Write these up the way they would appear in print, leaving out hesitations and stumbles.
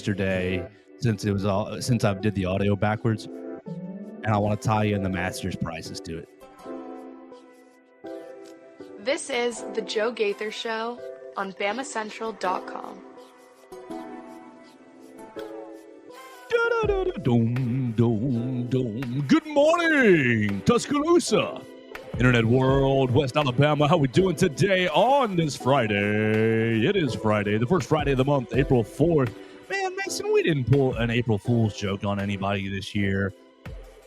yesterday since I did the audio backwards, and I want to tie in the master's prices to it. This is the Joe Gaither Show on BamaCentral.com. Good morning, Tuscaloosa, Internet World, West Alabama. How we doing today on this Friday? It is Friday, the first Friday of the month, April 4th. Man, Mason, we didn't pull an April Fool's joke on anybody this year.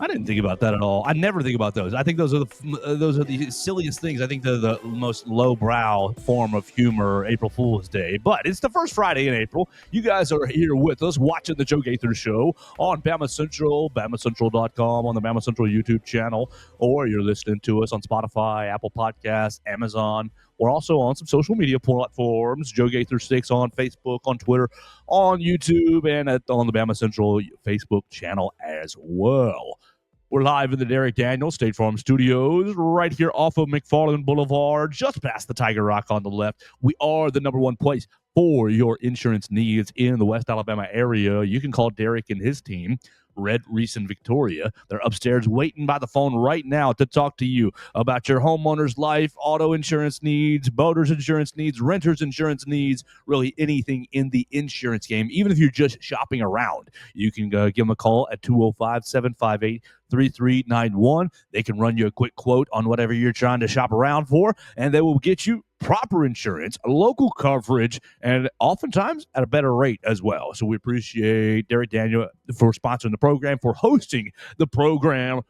I didn't think about that at all. I never think about those. I think those are the silliest things. I think they're the most lowbrow form of humor, April Fool's Day. But it's the first Friday in April. You guys are here with us watching the Joe Gaither Show on Bama Central, BamaCentral.com, on the Bama Central YouTube channel, or you're listening to us on Spotify, Apple Podcasts, Amazon. We're also on some social media platforms, Joe Gaither 6 on Facebook, on Twitter, on YouTube, and on the Bama Central Facebook channel as well. We're live in the Derek Daniels State Farm Studios right here off of McFarland Boulevard, just past the Tiger Rock on the left. We are the number one place for your insurance needs in the West Alabama area. You can call Derek and his team, Red Reese and Victoria. They're upstairs waiting by the phone right now to talk to you about your homeowner's life, auto insurance needs, boaters insurance needs, renters insurance needs, really anything in the insurance game. Even if you're just shopping around, you can give them a call at 205-758-3391. They can run you a quick quote on whatever you're trying to shop around for, and they will get you proper insurance, local coverage, and oftentimes at a better rate as well. So we appreciate Derek Daniel for sponsoring the program, for hosting the program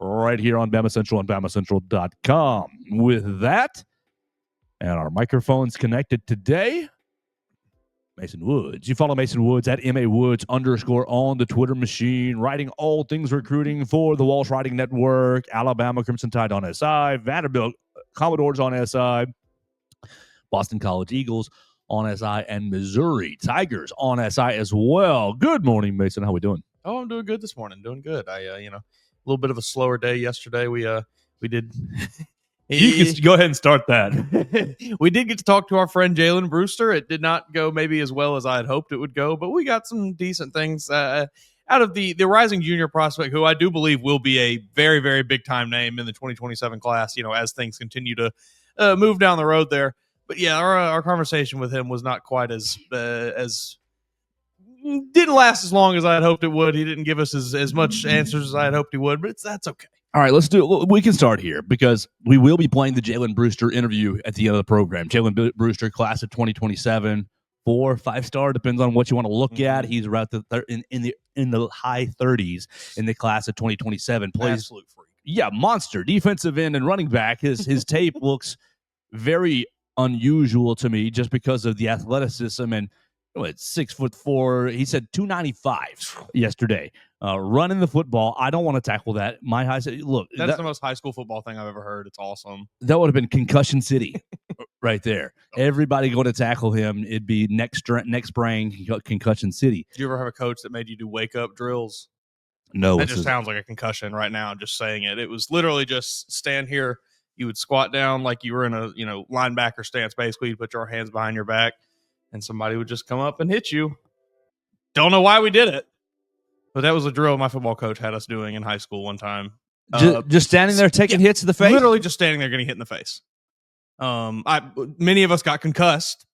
right here on Bama Central and BamaCentral.com. With that, and our microphones connected today, Mason Woods. You follow Mason Woods at MAWoods_ on the Twitter machine, writing all things recruiting for the Walsh Writing Network, Alabama Crimson Tide on SI, Vanderbilt Commodores on SI, Boston College Eagles on SI, and Missouri Tigers on SI as well. Good morning, Mason. How we doing? Oh, I'm doing good this morning. Doing good. I, a little bit of a slower day yesterday. We did. You can go ahead and start that. We did get to talk to our friend Jalen Brewster. It did not go maybe as well as I had hoped it would go, but we got some decent things out of the rising junior prospect, who I do believe will be a very, very big time name in the 2027 class. As things continue to move down the road there. But yeah, our conversation with him was not quite as didn't last as long as I had hoped it would. He didn't give us as much answers as I had hoped he would, but that's okay. All right, let's do it. We can start here because we will be playing the Jalen Brewster interview at the end of the program. Jalen Brewster, class of 2027, 4 5-star, depends on what you want to look at. He's around in the high 30s in the class of 2027. Plays absolute freak. Yeah, monster defensive end and running back. His tape looks very unusual to me just because of the athleticism and 6'4". He said 295 yesterday. Running the football. I don't want to tackle that. My high look. That's the most high school football thing I've ever heard. It's awesome. That would have been concussion city right there. Everybody going to tackle him. It'd be next spring concussion city. Did you ever have a coach that made you do wake up drills? No. That just sounds like a concussion right now. I'm just saying it. It was literally just stand here. You would squat down like you were in a linebacker stance. Basically, you put your hands behind your back, and somebody would just come up and hit you. Don't know why we did it, but that was a drill my football coach had us doing in high school one time. Just standing there taking hits to the face? Literally just standing there getting hit in the face. Many of us got concussed.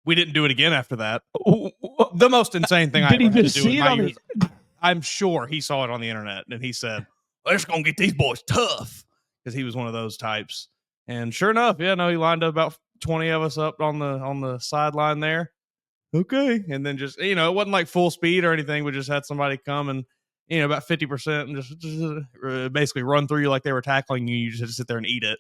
We didn't do it again after that. The most insane thing I ever had to do in my years. I'm sure he saw it on the internet, and he said, "They're just going to get these boys tough," because he was one of those types. And sure enough, he lined up about 20 of us up on the sideline there. Okay. And then just, it wasn't like full speed or anything. We just had somebody come and, about 50% and just basically run through you like they were tackling you. You just had to sit there and eat it.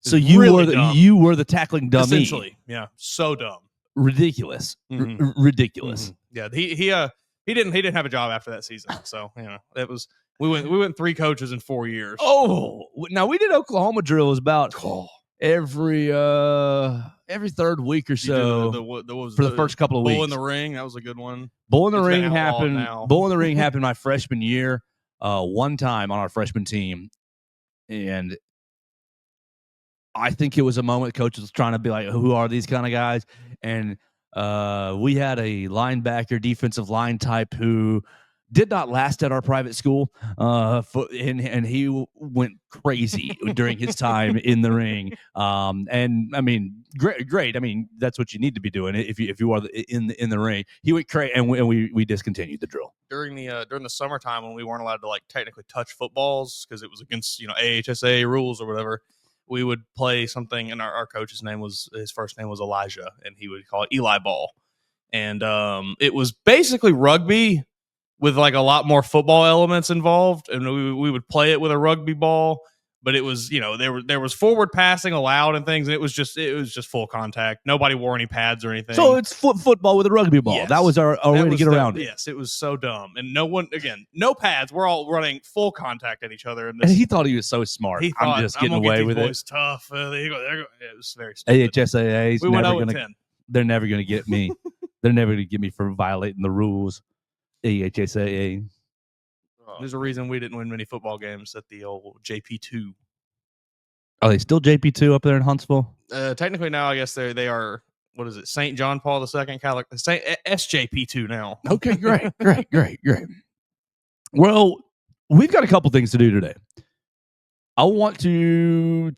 So you were the tackling dummy. Essentially. Yeah. So dumb. Ridiculous. Mm-hmm. Ridiculous. Mm-hmm. Yeah. He didn't have a job after that season. So, it was, we went 3 coaches in 4 years. Oh, now we did Oklahoma drills about every third week or so for the first couple of weeks. Bull in the Ring, that was a good one. Bull in the Ring happened. Bull in the Ring happened my freshman year, one time on our freshman team, and I think it was a moment coach was trying to be like, who are these kind of guys? And We had a linebacker, defensive line type who did not last at our private school, and he went crazy during his time in the ring. And I mean, great. I mean, that's what you need to be doing if you are in the ring. He went crazy, and we discontinued the drill during the summertime when we weren't allowed to like technically touch footballs because it was against AHSA rules or whatever. We would play something, and our coach's his first name was Elijah, and he would call it Eli Ball, and it was basically rugby with like a lot more football elements involved, and we would play it with a rugby ball, but it was there was forward passing allowed and things, and it was just full contact. Nobody wore any pads or anything. So it's football with a rugby ball. Yes. That was our way to get around it. Yes, it was so dumb, and no pads. We're all running full contact at each other, and he thought he was so smart. He thought, I'm just getting away with it. Tough. It was very stupid. AHSAA. We went 0-10. They're never going to get me. They're never going to get me for violating the rules. AHSAA. There's a reason we didn't win many football games at the old JP2. Are they still JP2 up there in Huntsville? Technically now, I guess they are. What is it? St. John Paul II Catholic SJP2 now. Okay, great. Well, we've got a couple things to do today. I want to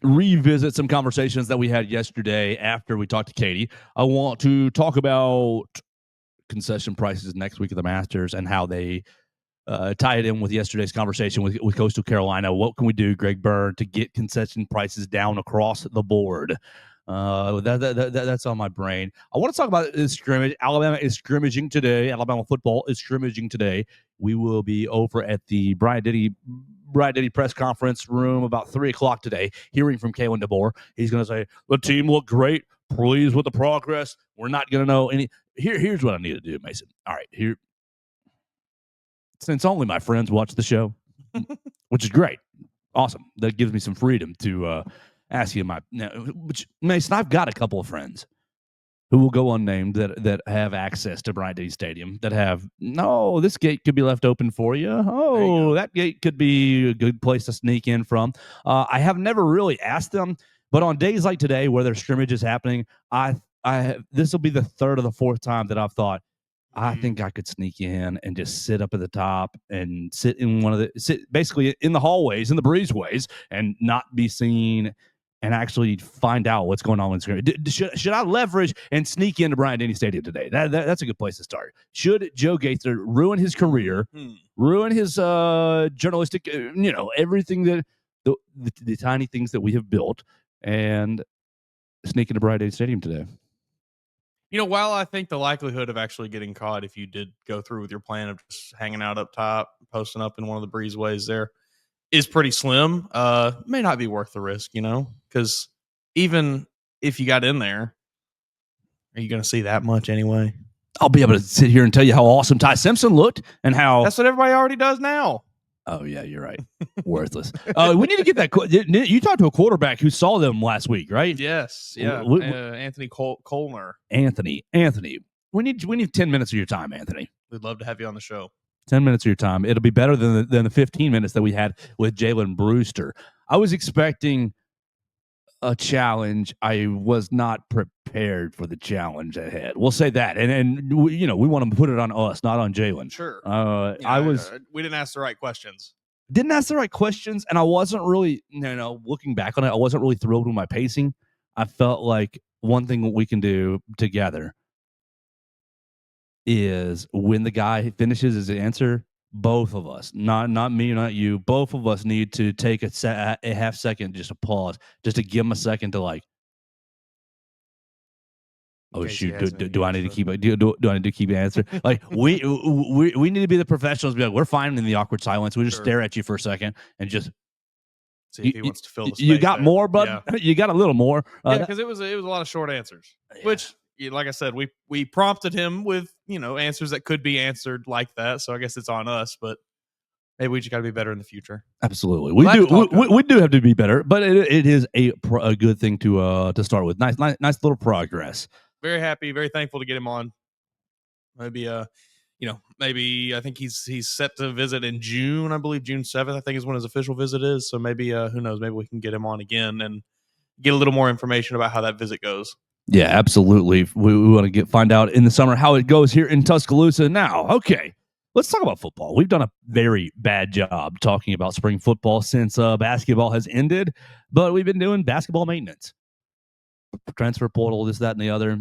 revisit some conversations that we had yesterday after we talked to Katie. I want to talk about concession prices next week at the Masters and how they tie it in with yesterday's conversation with Coastal Carolina. What can we do, Greg Byrne, to get concession prices down across the board? That's on my brain. I want to talk about this scrimmage. Alabama is scrimmaging today. Alabama football is scrimmaging today. We will be over at the Bryant Denny press conference room about 3:00 today, hearing from Kalen DeBoer. He's going to say, the team looked great. Pleased with the progress. We're not going to know any. Here's what I need to do, Mason. All right, here. Since only my friends watch the show, which is great. Awesome. That gives me some freedom to ask you which, Mason, I've got a couple of friends who will go unnamed that have access to Bryant Denny Stadium, that have, no, this gate could be left open for you. Oh, that gate could be a good place to sneak in from. I have never really asked them, but on days like today where their scrimmage is happening, this will be the third or the fourth time that I've thought, I think I could sneak in and just sit up at the top and sit basically in the hallways, in the breezeways, and not be seen and actually find out what's going on in scrimmage. Should I leverage and sneak into Bryant Denny Stadium today? That's a good place to start. Should Joe Gaither ruin his career, ruin his journalistic, everything that the tiny things that we have built, and sneak into Bryant Denny Stadium today? While I think the likelihood of actually getting caught if you did go through with your plan of just hanging out up top, posting up in one of the breezeways there is pretty slim, may not be worth the risk, because even if you got in there, are you going to see that much anyway? I'll be able to sit here and tell you how awesome Ty Simpson looked and how... That's what everybody already does now. Oh, yeah, you're right. Worthless. We need to get that. You talked to a quarterback who saw them last week, right? Yes. Yeah. Anthony Colner. Anthony. We need 10 minutes of your time, Anthony. We'd love to have you on the show. 10 minutes of your time. It'll be better than the 15 minutes that we had with Jalen Brewster. I was expecting a challenge. I was not prepared for the challenge ahead. We'll say that. And we want to put it on us, not on Jalen. Sure. We didn't ask the right questions. Didn't ask the right questions, and I wasn't really, looking back on it, I wasn't really thrilled with my pacing. I felt like one thing we can do together is when the guy finishes his answer, both of us, not me, not you, both of us need to take a half second, just a pause, just to give him a second to like, oh shoot, do I need to keep do I need to keep answering? Like we need to be the professionals. Be like, we're fine in the awkward silence. We just stare at you for a second and just see if he wants to fill the space. You got there. More, bud. Yeah. You got a little more. Because it was a lot of short answers, which. Like I said, we prompted him with, answers that could be answered like that. So I guess it's on us, but maybe we just got to be better in the future. Absolutely. We do have to be better, but it is a good thing to start with. Nice little progress. Very happy, very thankful to get him on. Maybe, maybe I think he's set to visit in June, I believe June 7th, I think is when his official visit is. So maybe, who knows, maybe we can get him on again and get a little more information about how that visit goes. Yeah, absolutely. We want to find out in the summer how it goes here in Tuscaloosa. Now, okay, let's talk about football. We've done a very bad job talking about spring football since basketball has ended, but we've been doing basketball maintenance, transfer portal, this, that, and the other.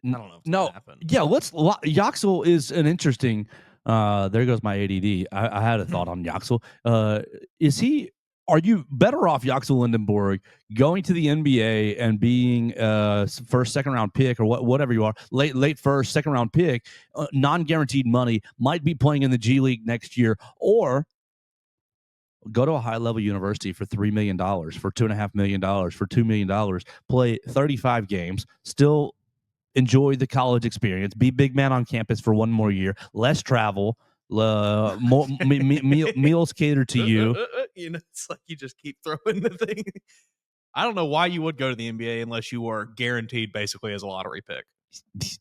I don't know if No, happened. yeah, Yaxel is an interesting. There goes my ADD. I had a thought on Yaxel. Are you better off Yaxel Lindenborg going to the NBA and being first, second round pick or whatever you are, late first, second round pick, non-guaranteed money, might be playing in the G League next year, or go to a high level university for $3 million, for $2.5 million, for $2 million, play 35 games, still enjoy the college experience, be big man on campus for one more year, less travel, more meals catered to you. It's like you just keep throwing the thing. I don't know why you would go to the NBA unless you were guaranteed basically as a lottery pick.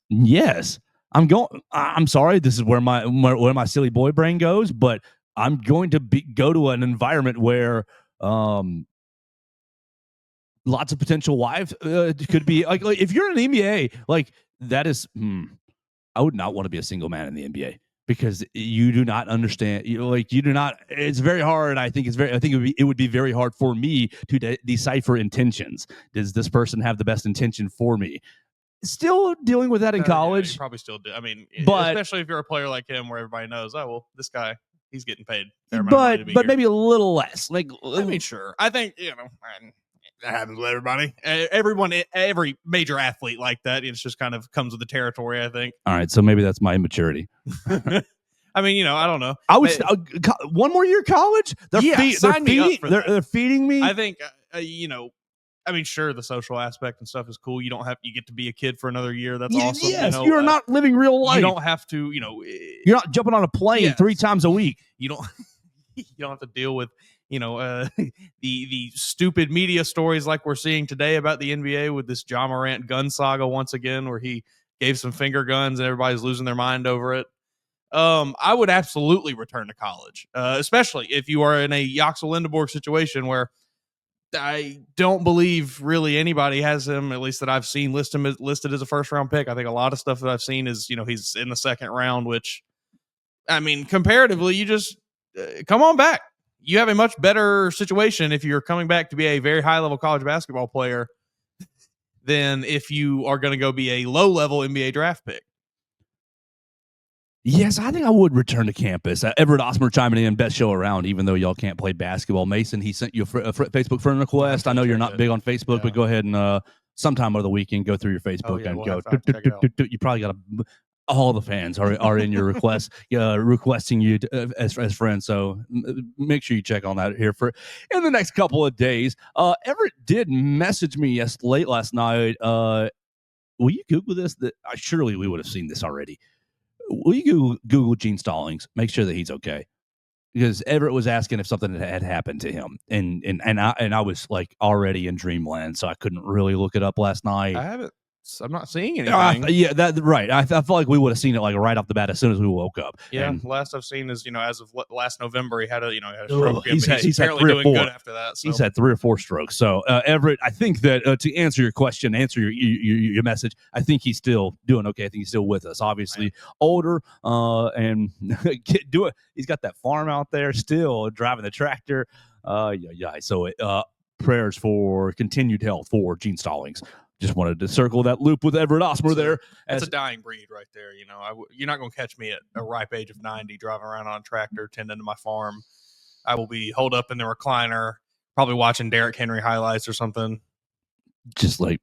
Yes, I'm sorry, this is where my silly boy brain goes, but I'm going to go to an environment where lots of potential wives could be like if you're in the NBA, like that is. I would not want to be a single man in the NBA because you do not understand. You do not. It's very hard. I think it would be very hard for me to decipher intentions. Does this person have the best intention for me? Still dealing with that in college. Yeah, you probably still do. I mean, but especially if you're a player like him, where everybody knows, oh well, this guy, he's getting paid. But maybe a little less. Like, I mean, sure. I think that happens with everybody. Every major athlete like that. It's just kind of comes with the territory, I think. All right, so maybe that's my immaturity. I mean, I don't know. I would one more year college. Sign me up for that. They're feeding me. I think I mean, sure, the social aspect and stuff is cool. You get to be a kid for another year. That's awesome. Yes, you're not living real life. You don't have to, you're not jumping on a plane 3 times a week. You don't have to deal with, the stupid media stories like we're seeing today about the NBA with this Ja Morant gun saga once again, where he gave some finger guns and everybody's losing their mind over it. I would absolutely return to college, especially if you are in a Yaxel Lindenborg situation where I don't believe really anybody has him, at least that I've seen, listed as a first round pick. I think a lot of stuff that I've seen is, he's in the second round, which, I mean, comparatively, you just come on back. You have a much better situation if you're coming back to be a very high level college basketball player than if you are going to go be a low level NBA draft pick. Yes, I think I would return to campus. Everett Osmer chiming in, best show around, even though y'all can't play basketball. Mason, he sent you a Facebook friend request. I know you're not big on Facebook, but go ahead and sometime over the weekend, go through your Facebook and go. You probably got all the fans are in your request, requesting you as friends. So make sure you check on that here for in the next couple of days. Everett did message me late last night. Will you Google this? Surely we would have seen this already. Will you Google Gene Stallings? Make sure that he's okay, because Everett was asking if something had happened to him, and I was like already in dreamland, so I couldn't really look it up last night. I'm not seeing anything. Yeah, that right. I felt like we would have seen it like right off the bat as soon as we woke up. Yeah, and last I've seen is as of last November he had a stroke. He's apparently doing good after that. So. He's had 3 or 4 strokes. So Everett, I think that to answer your question, answer your message, I think he's still doing okay. I think he's still with us. Obviously older, and he's got that farm out there still driving the tractor. So prayers for continued health for Gene Stallings. Just wanted to circle that loop with Everett Osmer there. That's a dying breed right there. You're not going to catch me at a ripe age of 90 driving around on a tractor, tending to my farm. I will be holed up in the recliner, probably watching Derrick Henry highlights or something. Just like,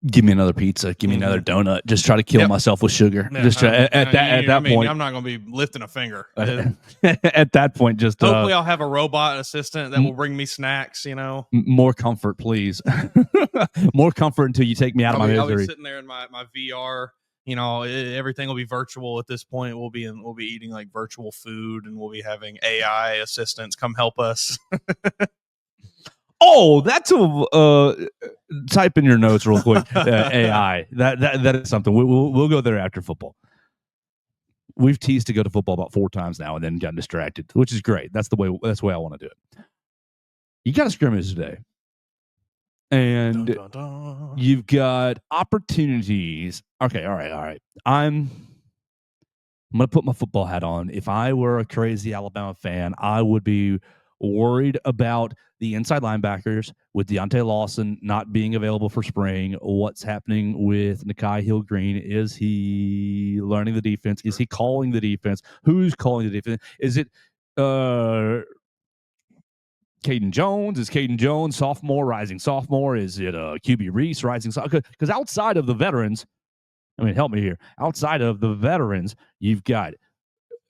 give me another pizza, give me another donut. Just try to kill myself with sugar. Yeah, just try, at that point, I'm not going to be lifting a finger. At that point, just hopefully I'll have a robot assistant that will bring me snacks. More comfort, please. More comfort until you take me out of my misery. I'll be sitting there in my VR. Everything will be virtual at this point. We'll be eating like virtual food, and we'll be having AI assistants come help us. Oh, that's type in your notes real quick. AI. That is something. We'll go there after football. We've teased to go to football about 4 times now, and then gotten distracted, which is great. That's the way I want to do it. you got a scrimmage today. And Dun, dun, dun. you've got opportunities. Okay, all right. I'm going to put my football hat on. If I were a crazy Alabama fan, I would be worried about the inside linebackers with Deontay Lawson not being available for spring. What's happening with Nakai Hill-Green? Is he learning the defense? Is he calling the defense? Who's calling the defense? Is it Caden Jones? Is Caden Jones rising sophomore? Is it QB Reese rising sophomore? Because outside of the veterans, I mean, help me here. Outside of the veterans, you've got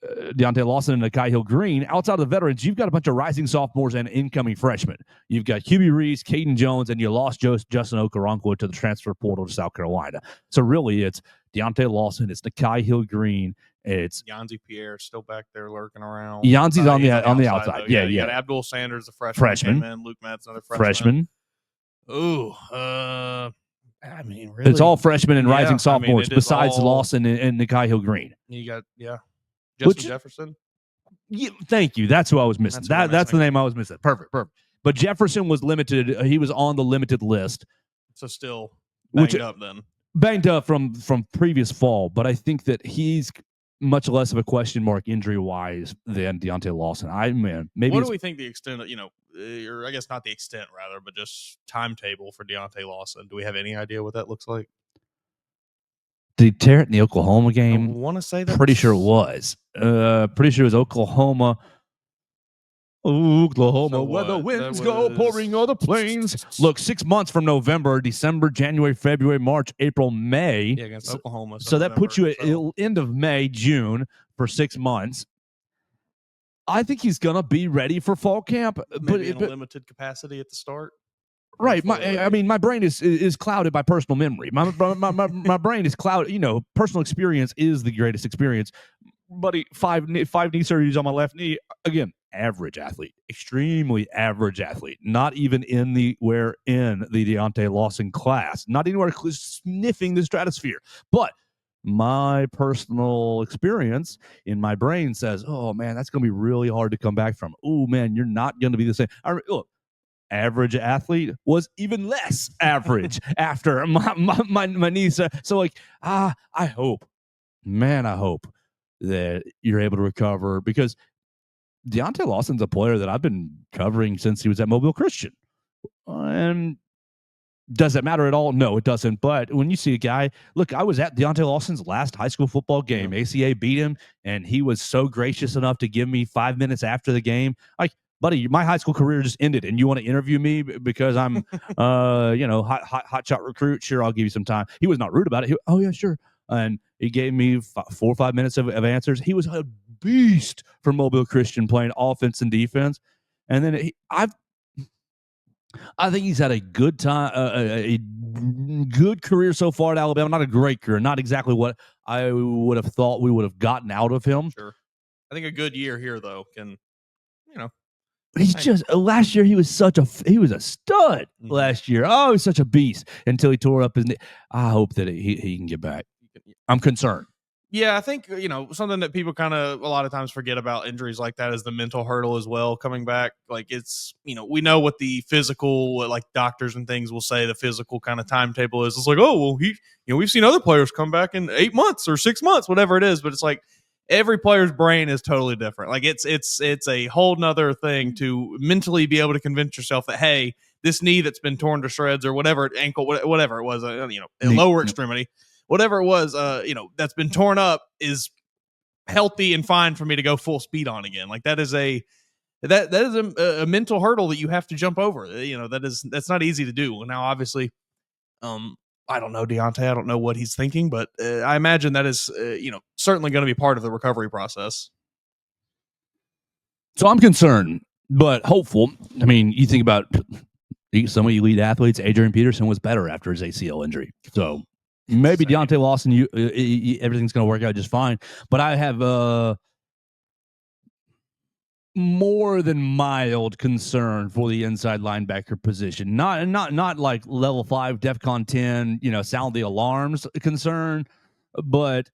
Deontay Lawson and Nakai Hill-Green. Outside of the veterans, you've got a bunch of rising sophomores and incoming freshmen. You've got QB Reese, Caden Jones, and you lost Justin Okoronkwo to the transfer portal to South Carolina. So really, it's Deontay Lawson, it's Nakai Hill-Green, it's Yanzi Pierre still back there lurking around. Yanzi's on the outside. Yeah. You got Abdul Sanders, the freshman. Came in. Luke Metz, another freshman. Ooh, I mean, really, it's all freshmen and rising sophomores besides Lawson and Nakai Hill-Green. You got Justin Jefferson. Yeah, thank you. That's who I was missing. That's the name I was missing. Perfect. But Jefferson was limited. He was on the limited list. So still banged up from previous fall. But I think that he's much less of a question mark injury wise than Deontay Lawson. Maybe. What do we think the extent of, or I guess not the extent rather, but just timetable for Deontay Lawson? Do we have any idea what that looks like? Did he tear it in the Oklahoma game? I want to say that. Pretty sure it was. Pretty sure it was Oklahoma. Where the winds go pouring on the plains. Look, 6 months from November, December, January, February, March, April, May. Yeah, against Oklahoma. So that puts you at end of May, June for 6 months. I think he's going to be ready for fall camp. Maybe in a limited capacity at the start. Right. My brain is clouded by personal memory. My brain is clouded. Personal experience is the greatest experience. Buddy, five knee surgeries on my left knee. Again, average athlete, extremely average athlete. Not even in the Deontay Lawson class. Not anywhere sniffing the stratosphere. But my personal experience in my brain says, "Oh man, that's going to be really hard to come back from. Oh man, you're not going to be the same." Look. Average athlete was even less average after my knee. So I hope that you're able to recover, because Deontay Lawson's a player that I've been covering since he was at Mobile Christian. And does it matter at all? No, it doesn't. But when you see a guy, look, I was at Deontay Lawson's last high school football game. ACA beat him, and he was so gracious enough to give me 5 minutes after the game. Buddy, my high school career just ended, and you want to interview me because I'm, hot shot recruit? Sure, I'll give you some time. He was not rude about it. Oh yeah, sure. And he gave me 4 or 5 minutes of answers. He was a beast for Mobile Christian, playing offense and defense. And then I think he's had a good time, a good career so far at Alabama. Not a great career, not exactly what I would have thought we would have gotten out of him. Sure, I think a good year here though can, He's just last year he was he was a stud last year. Oh, he's such a beast until he tore up his knee. I hope that he can get back. I'm concerned. Yeah, I think something that people kind of a lot of times forget about injuries like that is the mental hurdle as well coming back. Like it's we know what the physical, like doctors and things will say the physical kind of timetable is. It's like, oh well, we've seen other players come back in 8 months or 6 months, whatever it is. But it's like, every player's brain is totally different. Like it's a whole nother thing to mentally be able to convince yourself that, hey, this knee that's been torn to shreds or whatever, ankle, whatever it was, lower extremity, whatever it was, that's been torn up is healthy and fine for me to go full speed on again. Like that is a mental hurdle that you have to jump over. That's not easy to do. Now, obviously, I don't know Deontay. I don't know what he's thinking, but I imagine that is, certainly going to be part of the recovery process. So I'm concerned, but hopeful. I mean, you think about some of the elite athletes. Adrian Peterson was better after his ACL injury. So maybe Deontay Lawson, everything's going to work out just fine. But I have more than mild concern for the inside linebacker position. Not like level 5, DEFCON 10, sound the alarms concern, but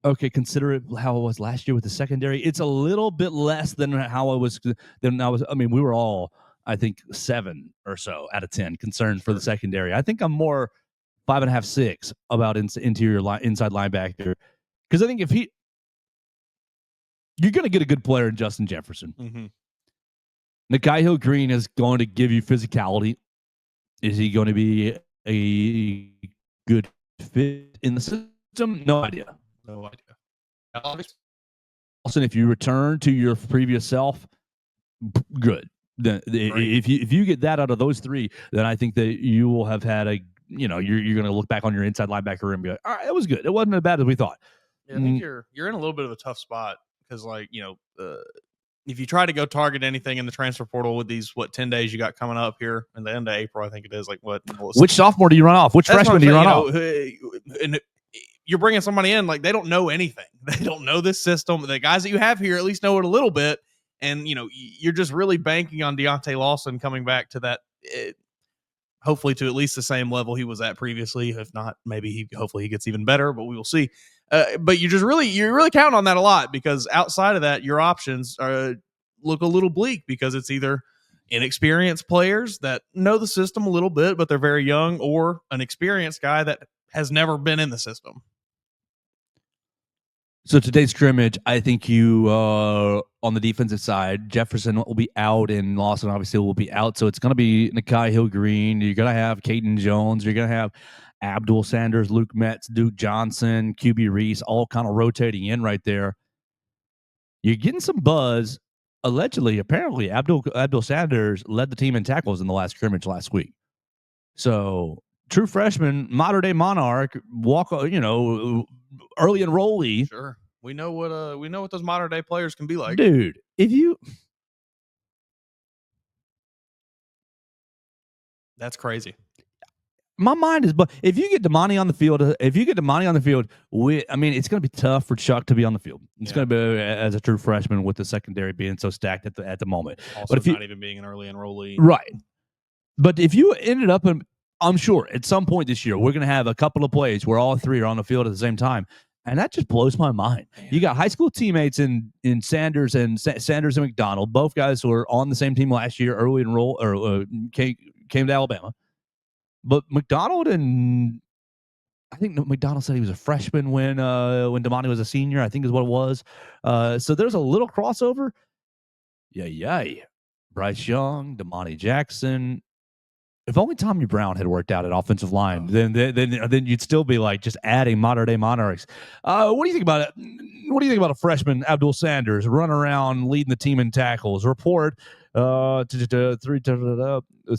okay, consider it how it was last year with the secondary. It's a little bit less than how I was. I mean, we were all I think 7 or so out of 10 concerned for the secondary. I think I'm more 5.5, 6 about inside linebacker, because I think if you're going to get a good player in Justin Jefferson. Mm-hmm. Nakai Hill-Green is going to give you physicality. Is he going to be a good fit in the system? No idea. No idea. Also, if you return to your previous self, good. If you get that out of those 3, then I think that you will have had you're going to look back on your inside linebacker room and be like, all right, it was good. It wasn't as bad as we thought. Yeah, I think you're in a little bit of a tough spot because, if you try to go target anything in the transfer portal with these 10 days you got coming up here in the end of April, I think it is which sophomore do you run off? Which freshman do you run off? And you're bringing somebody in like they don't know anything. They don't know this system. The guys that you have here at least know it a little bit, and you're just really banking on Deontay Lawson coming back to that. Hopefully to at least the same level he was at previously. If not, hopefully he gets even better, but we will see. But you're really counting on that a lot, because outside of that, your options look a little bleak, because it's either inexperienced players that know the system a little bit, but they're very young, or an experienced guy that has never been in the system. So today's scrimmage, I think you on the defensive side, Jefferson will be out and Lawson obviously will be out. So it's going to be Nakai Hill-Green. You're going to have Caden Jones. You're going to have Abdul Sanders, Luke Metz, Duke Johnson, QB Reese, all kind of rotating in right there. You're getting some buzz. Apparently, Abdul Sanders led the team in tackles in the last scrimmage last week. So true freshman, modern day monarch, early enrollee. Sure, we know what those modern day players can be like, dude. That's crazy. My mind is, but if you get Damani on the field, it's going to be tough for Chuck to be on the field. It's going to be as a true freshman with the secondary being so stacked at the moment. Also, but not even being an early enrollee, right? But if you ended up I'm sure at some point this year we're going to have a couple of plays where all 3 are on the field at the same time, and that just blows my mind. You got high school teammates in Sanders and McDonald, both guys who were on the same team last year, early enroll or came to Alabama. But McDonald I think McDonald said he was a freshman when Damani was a senior, I think is what it was. So there's a little crossover. Yay. Bryce Young, Damani Jackson. If only Tommy Brown had worked out at offensive line, then you'd still be like just adding modern day monarchs. What do you think about it? What do you think about a freshman Abdul Sanders run around leading the team in tackles? Report. Let's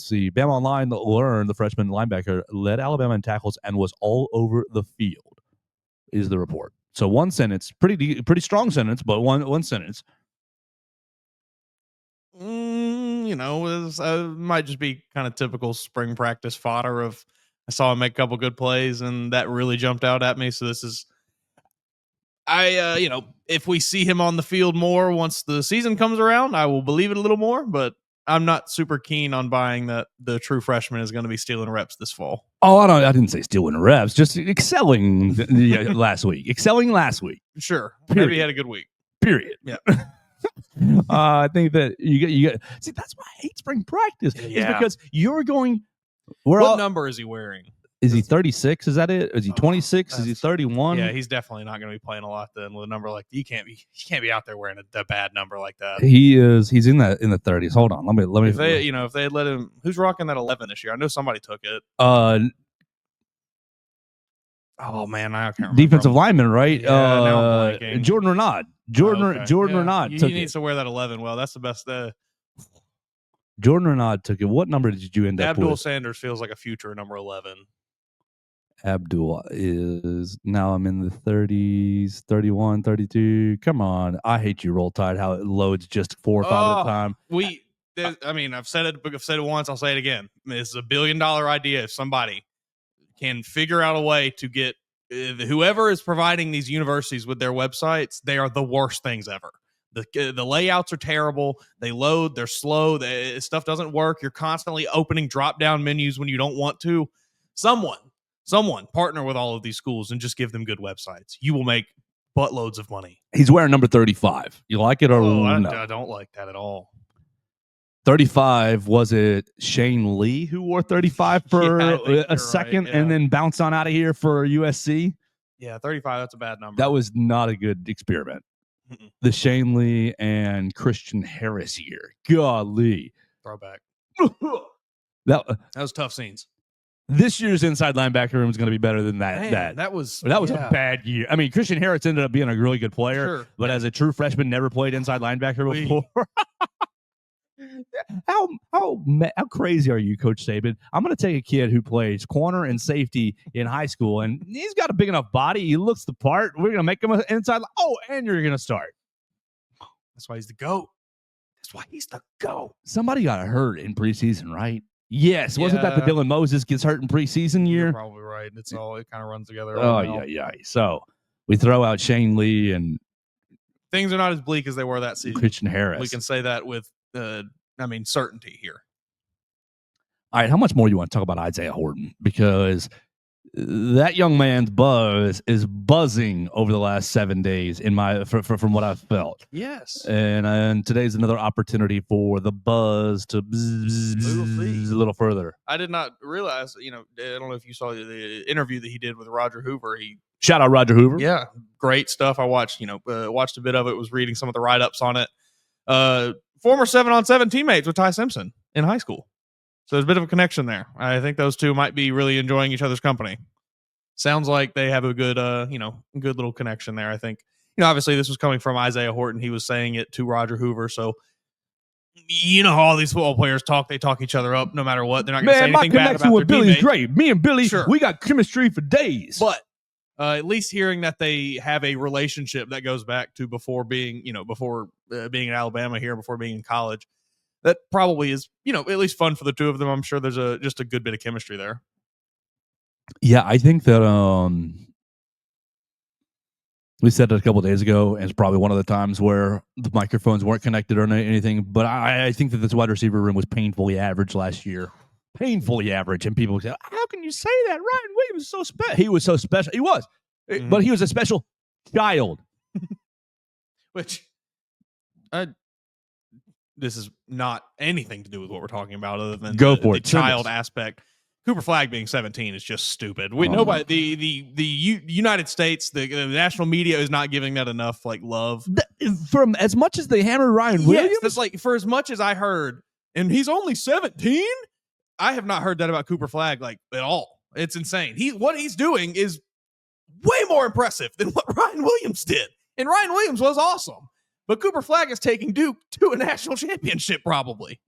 see. Bama Online learned the freshman linebacker led Alabama in tackles and was all over the field. Is the report. So one sentence, pretty strong sentence, but one sentence. Might just be kind of typical spring practice fodder of I saw him make a couple good plays and that really jumped out at me. So this is, if we see him on the field more once the season comes around, I will believe it a little more, but I'm not super keen on buying that the true freshman is going to be stealing reps this fall. Oh, I didn't say stealing reps, just excelling last week. Excelling last week. Sure. Period. Maybe he had a good week. Period. Yeah. I think that you get. See, that's why I hate spring practice. Yeah. Is because you're going. What number is he wearing? Is he 36? Is that it? Is he 26? Is he 31? Yeah, he's definitely not going to be playing a lot then with a number like he can't be out there wearing a bad number like that. He is. He's in the 30s. Hold on. Let me. If they had let him, who's rocking that 11 this year? I know somebody took it. Oh man, I can't remember. Defensive lineman, right? Yeah, now I'm blanking. Jordan Renaud. Renaud. He needs to wear that 11. Well, that's the best. Jordan Renaud took it. What number did you end up with? Abdul Sanders feels like a future number 11. Abdul is now I'm in the 30s, 31, 32. Come on. I hate you, Roll Tide, how it loads just 4 or 5 at a time. I've said it once, I'll say it again. It's $1 billion idea. If somebody can figure out a way to get whoever is providing these universities with their websites, they are the worst things ever. The layouts are terrible. They load. They're slow. Stuff doesn't work. You're constantly opening drop-down menus when you don't want to. Someone partner with all of these schools and just give them good websites. You will make buttloads of money. He's wearing number 35. You like it or no? I don't like that at all. 35, was it Shane Lee who wore 35 for a second and then bounced on out of here for USC? Yeah, 35, that's a bad number. That was not a good experiment. The Shane Lee and Christian Harris year. Golly. Throwback. That was tough scenes. This year's inside linebacker room is going to be better than that. Man, that was a bad year. I mean, Christian Harris ended up being a really good player, but as a true freshman, never played inside linebacker before. How crazy are you, Coach Saban? I'm going to take a kid who plays corner and safety in high school, and he's got a big enough body. He looks the part. We're going to make him an inside. And you're going to start. That's why he's the GOAT. Somebody got hurt in preseason, right? Yes. Wasn't that the Dylan Moses gets hurt in preseason year? You're probably right. It kind of runs together. Yeah. So we throw out Shane Lee, and things are not as bleak as they were that season. Christian Harris. We can say that with certainty here. All right, how much more do you want to talk about Isaiah Horton? Because that young man's buzz is buzzing over the last 7 days from what I've felt. Yes. And today's another opportunity for the buzz to bzz a little further. I did not realize, I don't know if you saw the interview that he did with Roger Hoover. Shout out Roger Hoover. Yeah, great stuff. I watched a bit of it, was reading some of the write-ups on it. Former 7-on-7 teammates with Ty Simpson in high school. So there's a bit of a connection there. I think those two might be really enjoying each other's company. Sounds like they have a good, good little connection there. I think, obviously this was coming from Isaiah Horton. He was saying it to Roger Hoover. So, how all these football players talk. They talk each other up no matter what. They're not going to say anything bad about their teammates. My connection with Billy is great. Me and Billy, we got chemistry for days. But at least hearing that they have a relationship that goes back to before being, being in Alabama here, before being in college, that probably is, at least fun for the two of them. I'm sure there's just a good bit of chemistry there. Yeah, I think that we said it a couple of days ago, and it's probably one of the times where the microphones weren't connected or anything. But I think that this wide receiver room was painfully average last year. Painfully average. And people say, how can you say that? Ryan Williams was so special. He was so special. He was. Mm-hmm. But he was a special child. Which, this is not anything to do with what we're talking about other than the child aspect. Cooper Flagg being 17 is just stupid. Nobody, the United States, the national media is not giving that enough love. From as much as they hammer Ryan Williams, that's for as much as I heard, and he's only 17. I have not heard that about Cooper Flagg at all. It's insane. What he's doing is way more impressive than what Ryan Williams did, and Ryan Williams was awesome. But Cooper Flagg is taking Duke to a national championship, probably.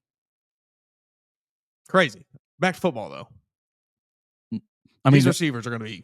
Crazy. Back to football, though. These receivers are going to be.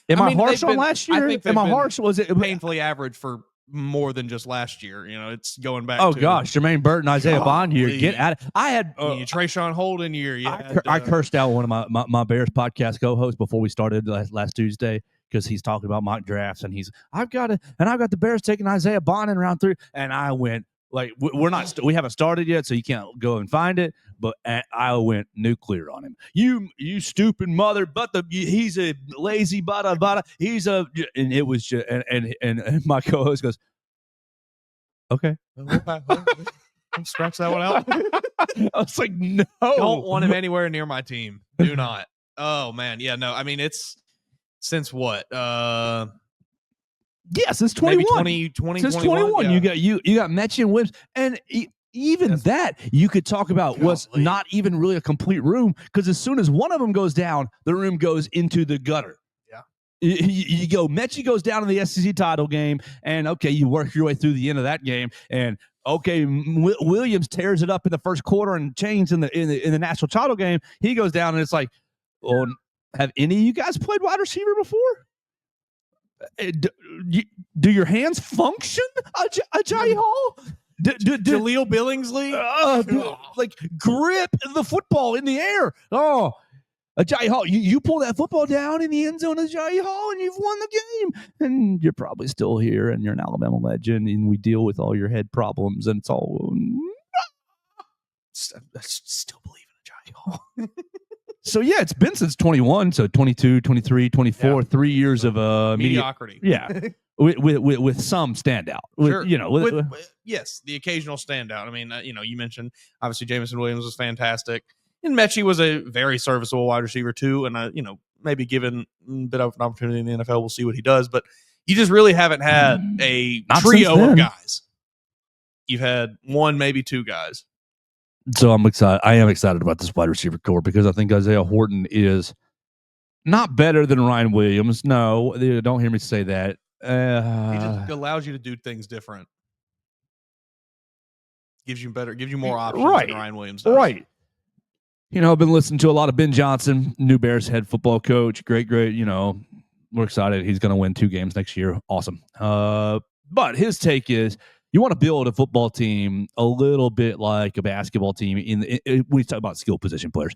Am I harsh on last year? Am I harsh? Was it painfully average for more than just last year? It's going back. Gosh, Jermaine Burton, Isaiah Bond year. Get at it. I had Trayshawn Holden year. I cursed out one of my Bears podcast co-hosts before we started last Tuesday because he's talking about mock drafts and I've got the Bears taking Isaiah Bond in round 3, and I went. We haven't started yet, so you can't go and find it. But I went nuclear on him. You stupid mother, he's a lazy bada. And it was just, and my co-host goes, okay, scratch that one out. I was like, no, don't want him anywhere near my team. Do not. Oh man, yeah, no. I mean, it's since what? Yes, since 21. Since 21, yeah. you got Mechie and Williams, and even that you could talk about was not even really a complete room because as soon as one of them goes down, the room goes into the gutter. Yeah, you go. Mechie goes down in the SEC title game, and okay, you work your way through the end of that game, and okay, Williams tears it up in the first quarter and changes in the national title game. He goes down, and it's like, well, have any of you guys played wide receiver before? Do your hands function, Ajayi Hall? Jaleel Billingsley? Grip the football in the air. Oh, Ajayi Hall, you pull that football down in the end zone, Ajayi Hall, and you've won the game. And you're probably still here, and you're an Alabama legend, and we deal with all your head problems, and it's all. I still believe in Ajayi Hall. So, yeah, it's been since 21, so 22, 23, 24, 3 years of mediocrity. Yeah. with some standout. Sure. Yes, the occasional standout. I mean, you mentioned obviously Jameson Williams was fantastic, and Mechie was a very serviceable wide receiver too. And maybe given a bit of an opportunity in the NFL, we'll see what he does. But you just really haven't had a trio of guys. You've had one, maybe two guys. So I'm excited. I am excited about this wide receiver core because I think Isaiah Horton is not better than Ryan Williams. No, don't hear me say that. He just allows you to do things different. Gives you more options than Ryan Williams does. Right. I've been listening to a lot of Ben Johnson, new Bears head football coach. Great. We're excited. He's going to win 2 games next year. Awesome. But his take is you want to build a football team a little bit like a basketball team. We talk about skill position players,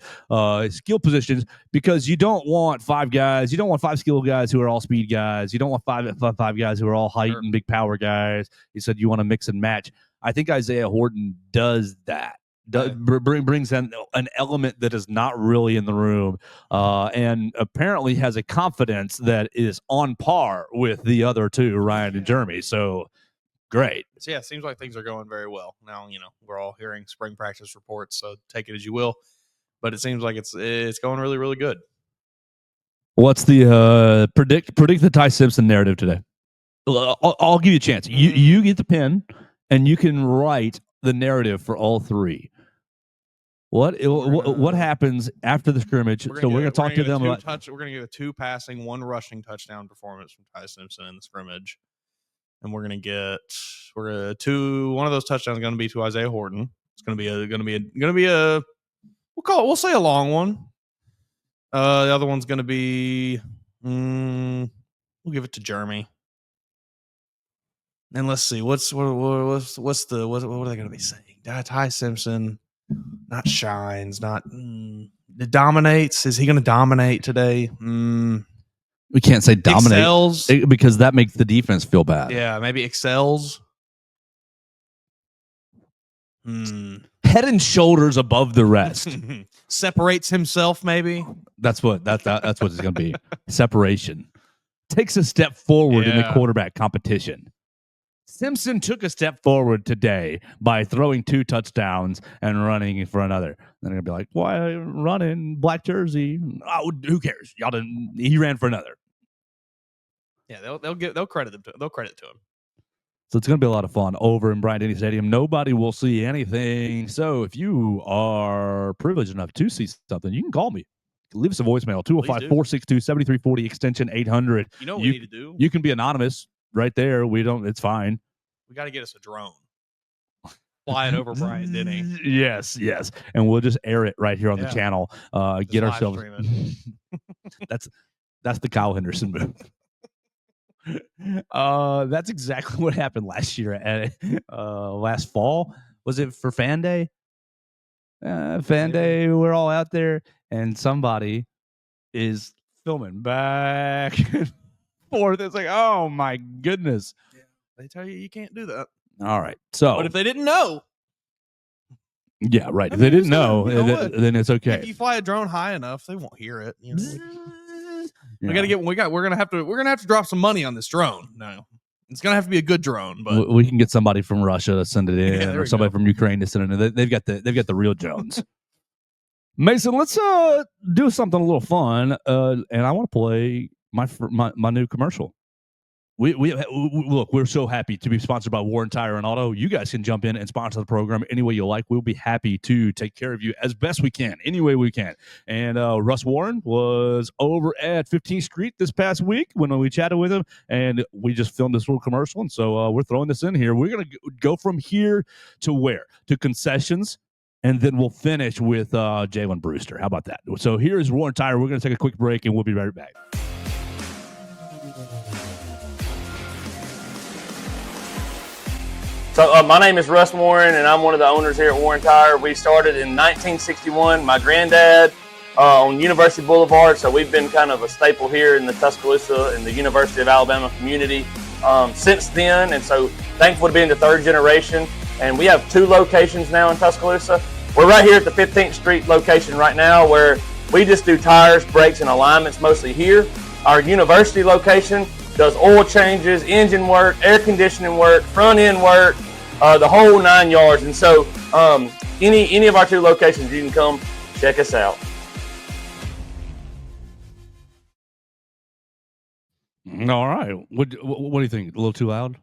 skill positions, because you don't want 5 guys. You don't want 5 skill guys who are all speed guys. You don't want five guys who are all height and big power guys. He said you want to mix and match. I think Isaiah Horton does that. Brings in an element that is not really in the room, and apparently has a confidence that is on par with the other 2, Ryan and Jeremy. So great. So it seems like things are going very well. Now, we're all hearing spring practice reports, so take it as you will. But it seems like it's going really, really good. What's the predict the Ty Simpson narrative today? I'll give you a chance. You get the pen, and you can write the narrative for all 3. What happens after the scrimmage? We're going to talk to them about. We're going to get a 2 passing, 1 rushing touchdown performance from Ty Simpson in the scrimmage, and we're going to get one of those touchdowns is going to be to Isaiah Horton. It's going to be a we'll say a long one. The other one's going to be we'll give it to Jeremy. And let's see what are they going to be saying? Ty Simpson. Not shines, not dominates. Is he going to dominate today? We can't say dominate. Excels, because that makes the defense feel bad. Yeah, maybe excels. Head and shoulders above the rest. Separates himself, maybe. That's what it's going to be. Separation. Takes a step forward in the quarterback competition. Simpson took a step forward today by throwing 2 touchdowns and running for another. Then they're gonna be like, "Why running black jersey? Oh, who cares? Y'all didn't." He ran for another. Yeah, they'll credit him. They'll credit to him. So it's gonna be a lot of fun over in Bryant-Denny Stadium. Nobody will see anything. So if you are privileged enough to see something, you can call me. Leave us a voicemail 205-462-7340 extension 800. You know what we need to do? You can be anonymous. Right there, it's fine. We got to get us a drone. Fly it over Bryant-Denny. Yes. And we'll just air it right here on the channel. Get ourselves. That's the Kyle Henderson move. That's exactly what happened last year. Last fall. Was it for Fan Day? Fan Day, we're all out there, and somebody is filming back and forth. It's like, oh my goodness. Yeah, they tell you can't do that. All right. So, but if they didn't know, yeah, right. If they didn't know, then it's okay. If you fly a drone high enough, they won't hear it. We're gonna have to drop some money on this drone. No, it's gonna have to be a good drone. But we can get somebody from Russia to send it in, or somebody from Ukraine to send it in. They've got the real drones. Mason, let's do something a little fun, and I want to play my new commercial. We look, we're so happy to be sponsored by Warren Tire and Auto. You guys can jump in and sponsor the program any way you like. We'll be happy to take care of you as best we can, any way we can. And Russ Warren was over at 15th Street this past week when we chatted with him, and we just filmed this little commercial. And so we're throwing this in here. We're going to go from here to where? To concessions, and then we'll finish with Jalen Brewster. How about that? So here's Warren Tire. We're going to take a quick break, and we'll be right back. So my name is Russ Warren, and I'm one of the owners here at Warren Tire. We started in 1961. My granddad on University Boulevard, so we've been kind of a staple here in the Tuscaloosa and the University of Alabama community since then. And so thankful to be in the third generation. And we have 2 locations now in Tuscaloosa. We're right here at the 15th Street location right now, where we just do tires, brakes, and alignments mostly here. Our university location does oil changes, engine work, air conditioning work, front end work, the whole 9 yards. And so any of our 2 locations, you can come check us out. All right. What do you think? A little too loud?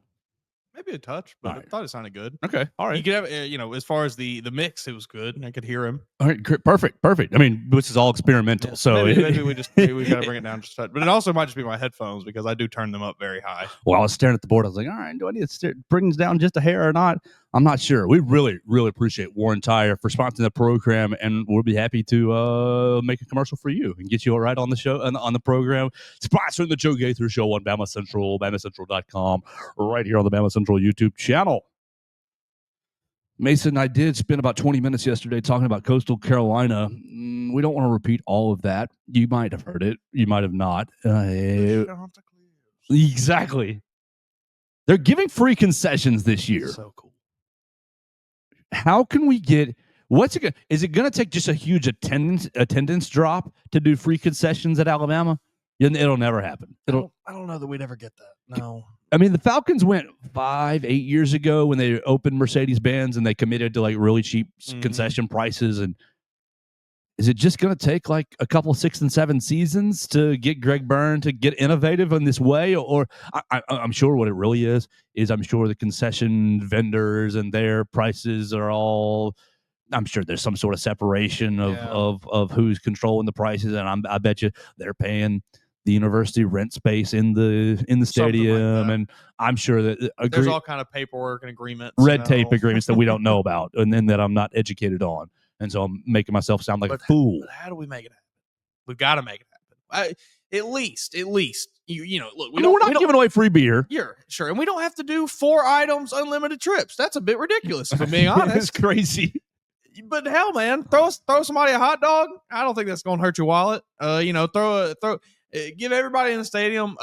Maybe a touch, but I thought it sounded good. Okay. All right. You could have, as far as the mix, it was good. I could hear him. All right. Perfect. I mean, this is all experimental. Yeah. So maybe we got to bring it down just a touch. But it also might just be my headphones because I do turn them up very high. Well, I was staring at the board. I was like, all right, do I need to bring this down just a hair or not? I'm not sure. We really, really appreciate Warren Tire for sponsoring the program, and we'll be happy to make a commercial for you and get you right on the show and on the program. Sponsoring the Joe Gaither Show on Bama Central, BamaCentral.com, right here on the Bama Central YouTube channel. Mason, I did spend about 20 minutes yesterday talking about Coastal Carolina. We don't want to repeat all of that. You might have heard it. You might have not. Exactly. They're giving free concessions this year. So cool. How can we get is it going to take just a huge attendance drop to do free concessions at Alabama? It'll never happen. I don't know that we'd ever get that. No. I mean, the Falcons went 5-8 years ago when they opened Mercedes-Benz and they committed to like really cheap concession prices. And is it just going to take like a couple 6 and 7 seasons to get Greg Byrne to get innovative in this way? Or I'm sure what it really is I'm sure the concession vendors and their prices are all, I'm sure there's some sort of separation of who's controlling the prices. And I bet you they're paying the university rent space in the stadium. Like, and I'm sure that there's all kind of paperwork and agreements, red tape agreements that we don't know about and then that I'm not educated on. And so I'm making myself sound like a fool. How do we make it happen? We've got to make it happen. At least, look, we're not giving away free beer. You're sure. And we don't have to do 4 items, unlimited trips. That's a bit rigiculous, if I'm being honest. It's crazy. But hell, man, throw somebody a hot dog. I don't think that's going to hurt your wallet. Give everybody in the stadium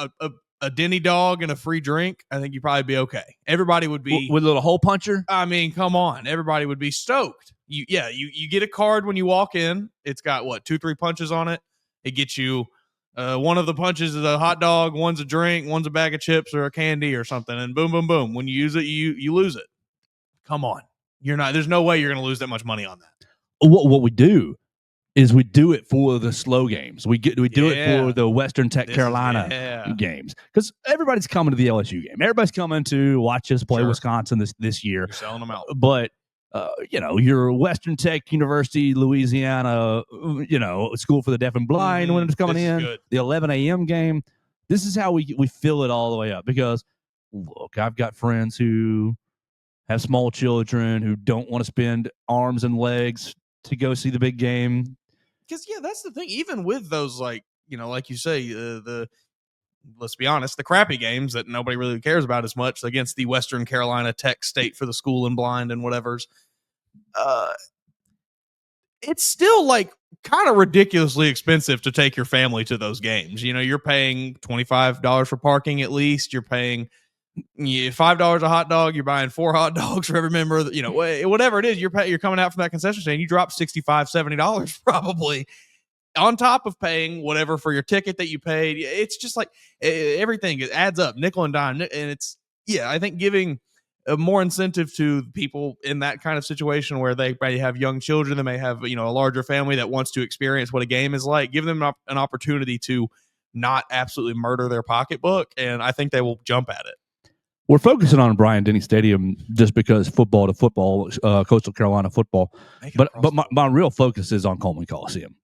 a Denny dog and a free drink. I think you'd probably be okay. Everybody would be with a little hole puncher. I mean, come on, everybody would be stoked. You get a card when you walk in. It's got 2-3 punches on it. It gets you one of the punches is a hot dog, one's a drink, one's a bag of chips or a candy or something, and boom, boom, boom. When you use it, you lose it. Come on, there's no way you're going to lose that much money on that. What we do is we do it for the slow games. We do it for the Western Carolina games because everybody's coming to the LSU game. Everybody's coming to watch us play Wisconsin this year. You're selling them out, but your Western Tech University, Louisiana, School for the Deaf and Blind when it's coming in, the 11 a.m. game. This is how we fill it all the way up because, look, I've got friends who have small children who don't want to spend arms and legs to go see the big game. Because, that's the thing. Even with those, like you say, let's be honest, the crappy games that nobody really cares about as much against the Western Carolina Tech State for the School and Blind and whatever's, it's still like kind of ridiculously expensive to take your family to those games. You're paying $25 for parking at least. You're paying $5 a hot dog. You're buying 4 hot dogs for every member. Whatever it is, you're coming out from that concession stand. You drop $65, $70 probably on top of paying whatever for your ticket that you paid. It's just like everything, it adds up, nickel and dime. And it's, I think giving more incentive to people in that kind of situation where they may have young children, they may have, a larger family that wants to experience what a game is like, give them an opportunity to not absolutely murder their pocketbook. And I think they will jump at it. We're focusing on Bryant-Denny Stadium just because football to football, Coastal Carolina football. But my real focus is on Coleman Coliseum.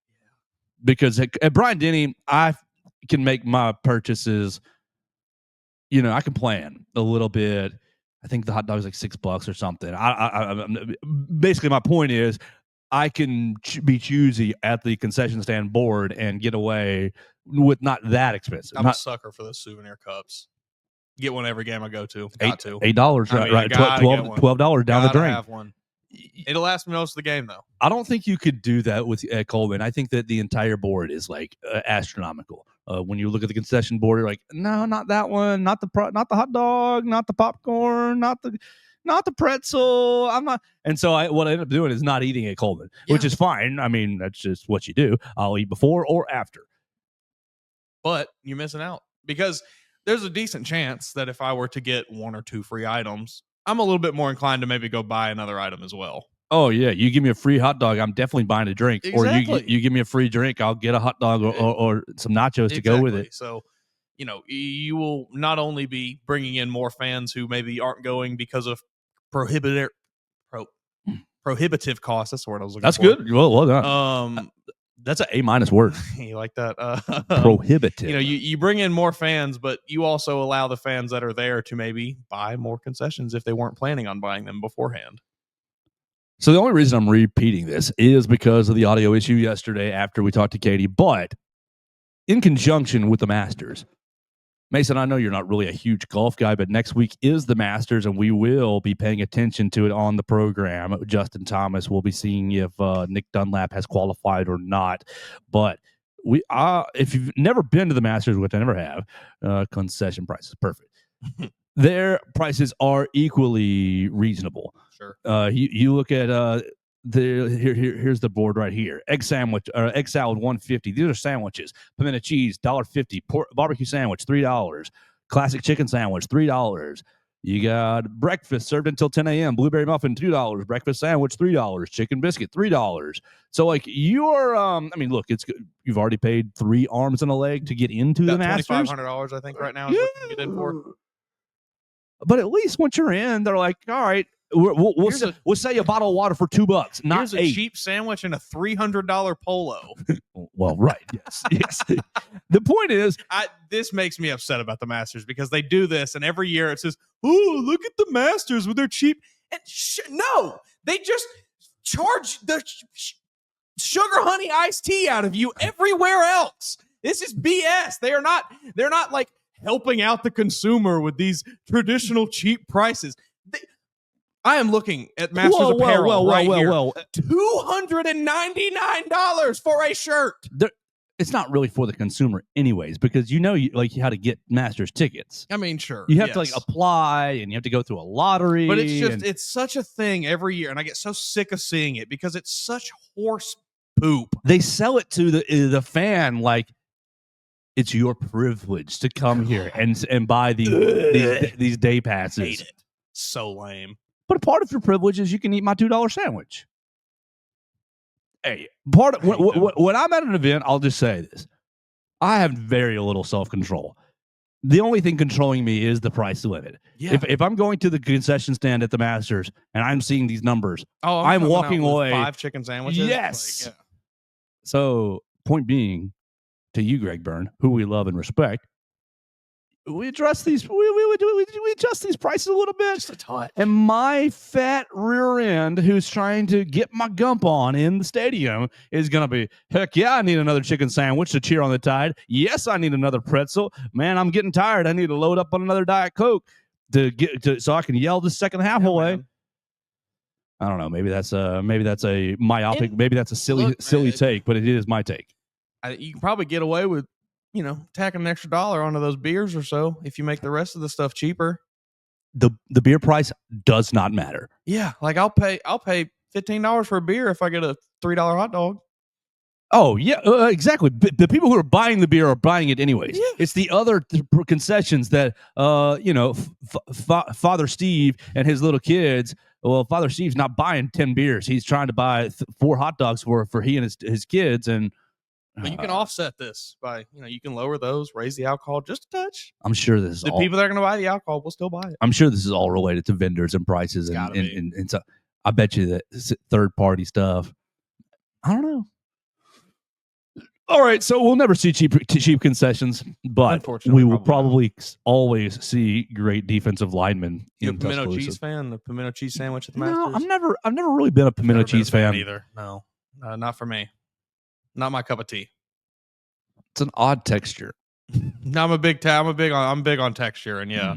Because at Bryant-Denny, I can make my purchases, I can plan a little bit. I think the hot dog is like $6 or something. Basically, my point is I can be choosy at the concession stand board and get away with not that expensive. I'm a sucker for those souvenir cups. Get one every game I go to. $8, right? $12 down the drain. Have one. It'll last me most of the game, though. I don't think you could do that with Coleman. I think that the entire board is like astronomical. When you look at the concession board, you're like, no, not that one, not the hot dog, not the popcorn, not the pretzel. I'm not. And so what I end up doing is not eating at Coleman, which is fine. I mean, that's just what you do. I'll eat before or after. But you're missing out because there's a decent chance that if I were to get 1 or 2 free items, I'm a little bit more inclined to maybe go buy another item as well. Oh yeah, you give me a free hot dog, I'm definitely buying a drink. Exactly. Or you give me a free drink, I'll get a hot dog or some nachos to go with it. So, you will not only be bringing in more fans who maybe aren't going because of prohibitive costs. That's the word I was looking for. That's good. Well done. That's an A- word. You like that? Prohibitive. You bring in more fans, but you also allow the fans that are there to maybe buy more concessions if they weren't planning on buying them beforehand. So the only reason I'm repeating this is because of the audio issue yesterday after we talked to Katie, but in conjunction with the Masters. Mason, I know you're not really a huge golf guy, but next week is the Masters, and we will be paying attention to it on the program. Justin Thomas will be seeing if Nick Dunlap has qualified or not. But if you've never been to the Masters, which I never have, concession prices, perfect. Their prices are equally reasonable. Sure. You look at here's the board right here. Egg sandwich or egg salad $1.50. These are sandwiches. Pimento cheese $1.50. Barbecue sandwich $3. Classic chicken sandwich $3. You got breakfast served until 10 a.m. Blueberry muffin $2. Breakfast sandwich $3. Chicken biscuit $3. So like you're look, it's good. You've already paid 3 arms and a leg to get into the Masters. $2,500 I think right now is what you can get in for. But at least once you're in, they're like, all right, we'll sell you a bottle of water for $2, not here's a cheap sandwich and a $300 polo. Well, right, yes. The point is, this makes me upset about the Masters because they do this, and every year it says, "Oh, look at the Masters with their cheap." And no, they just charge the sugar honey iced tea out of you everywhere else. This is BS. They're not like helping out the consumer with these traditional cheap prices. I am looking at Masters apparel right here. $299 for a shirt. It's not really for the consumer anyways, because you how to get Masters tickets. I mean, sure. You have to apply and you have to go through a lottery. But it's such a thing every year, and I get so sick of seeing it because it's such horse poop. They sell it to the fan like it's your privilege to come here and buy these day passes. Hate it. So lame. But a part of your privilege is you can eat my $2 sandwich. Hey, part of when I'm at an event, I'll just say this: I have very little self-control. The only thing controlling me is the price limit. Yeah. If I'm going to the concession stand at the Masters and I'm seeing these numbers, I'm walking away. 5 chicken sandwiches. Yes. So, point being, to you, Greg Byrne, who we love and respect, we adjust these prices a little bit. Just a touch. And my fat rear end, who's trying to get my gump on in the stadium, is going to be, heck yeah, I need another chicken sandwich to cheer on the Tide. Yes, I need another pretzel. Man, I'm getting tired. I need to load up on another Diet Coke so I can yell the second half away. Man. I don't know. Maybe that's a myopic. Maybe that's a silly take, but it is my take. You can probably get away with, tacking an extra $1 onto those beers or so if you make the rest of the stuff cheaper. The beer price does not matter. Yeah, like I'll pay $15 for a beer if I get a $3 hot dog. Oh yeah, exactly. The people who are buying the beer are buying it anyways. Yeah. It's the other concessions that Father Steve and his little kids. Well, Father Steve's not buying 10 beers. He's trying to buy 4 hot dogs for he and his kids. And but you can offset this by, you can lower those, raise the alcohol just a touch. I'm sure this is the people that are going to buy the alcohol will still buy it. I'm sure this is all related to vendors and prices and so I bet you that third party stuff. I don't know. All right, so we'll never see cheap concessions, but we will probably always see great defensive linemen. You a pimento cheese fan? The pimento cheese sandwich at the Masters? No, I've never really been a pimento cheese fan either. No, not for me. Not my cup of tea. It's an odd texture. No, I'm big on texture, and I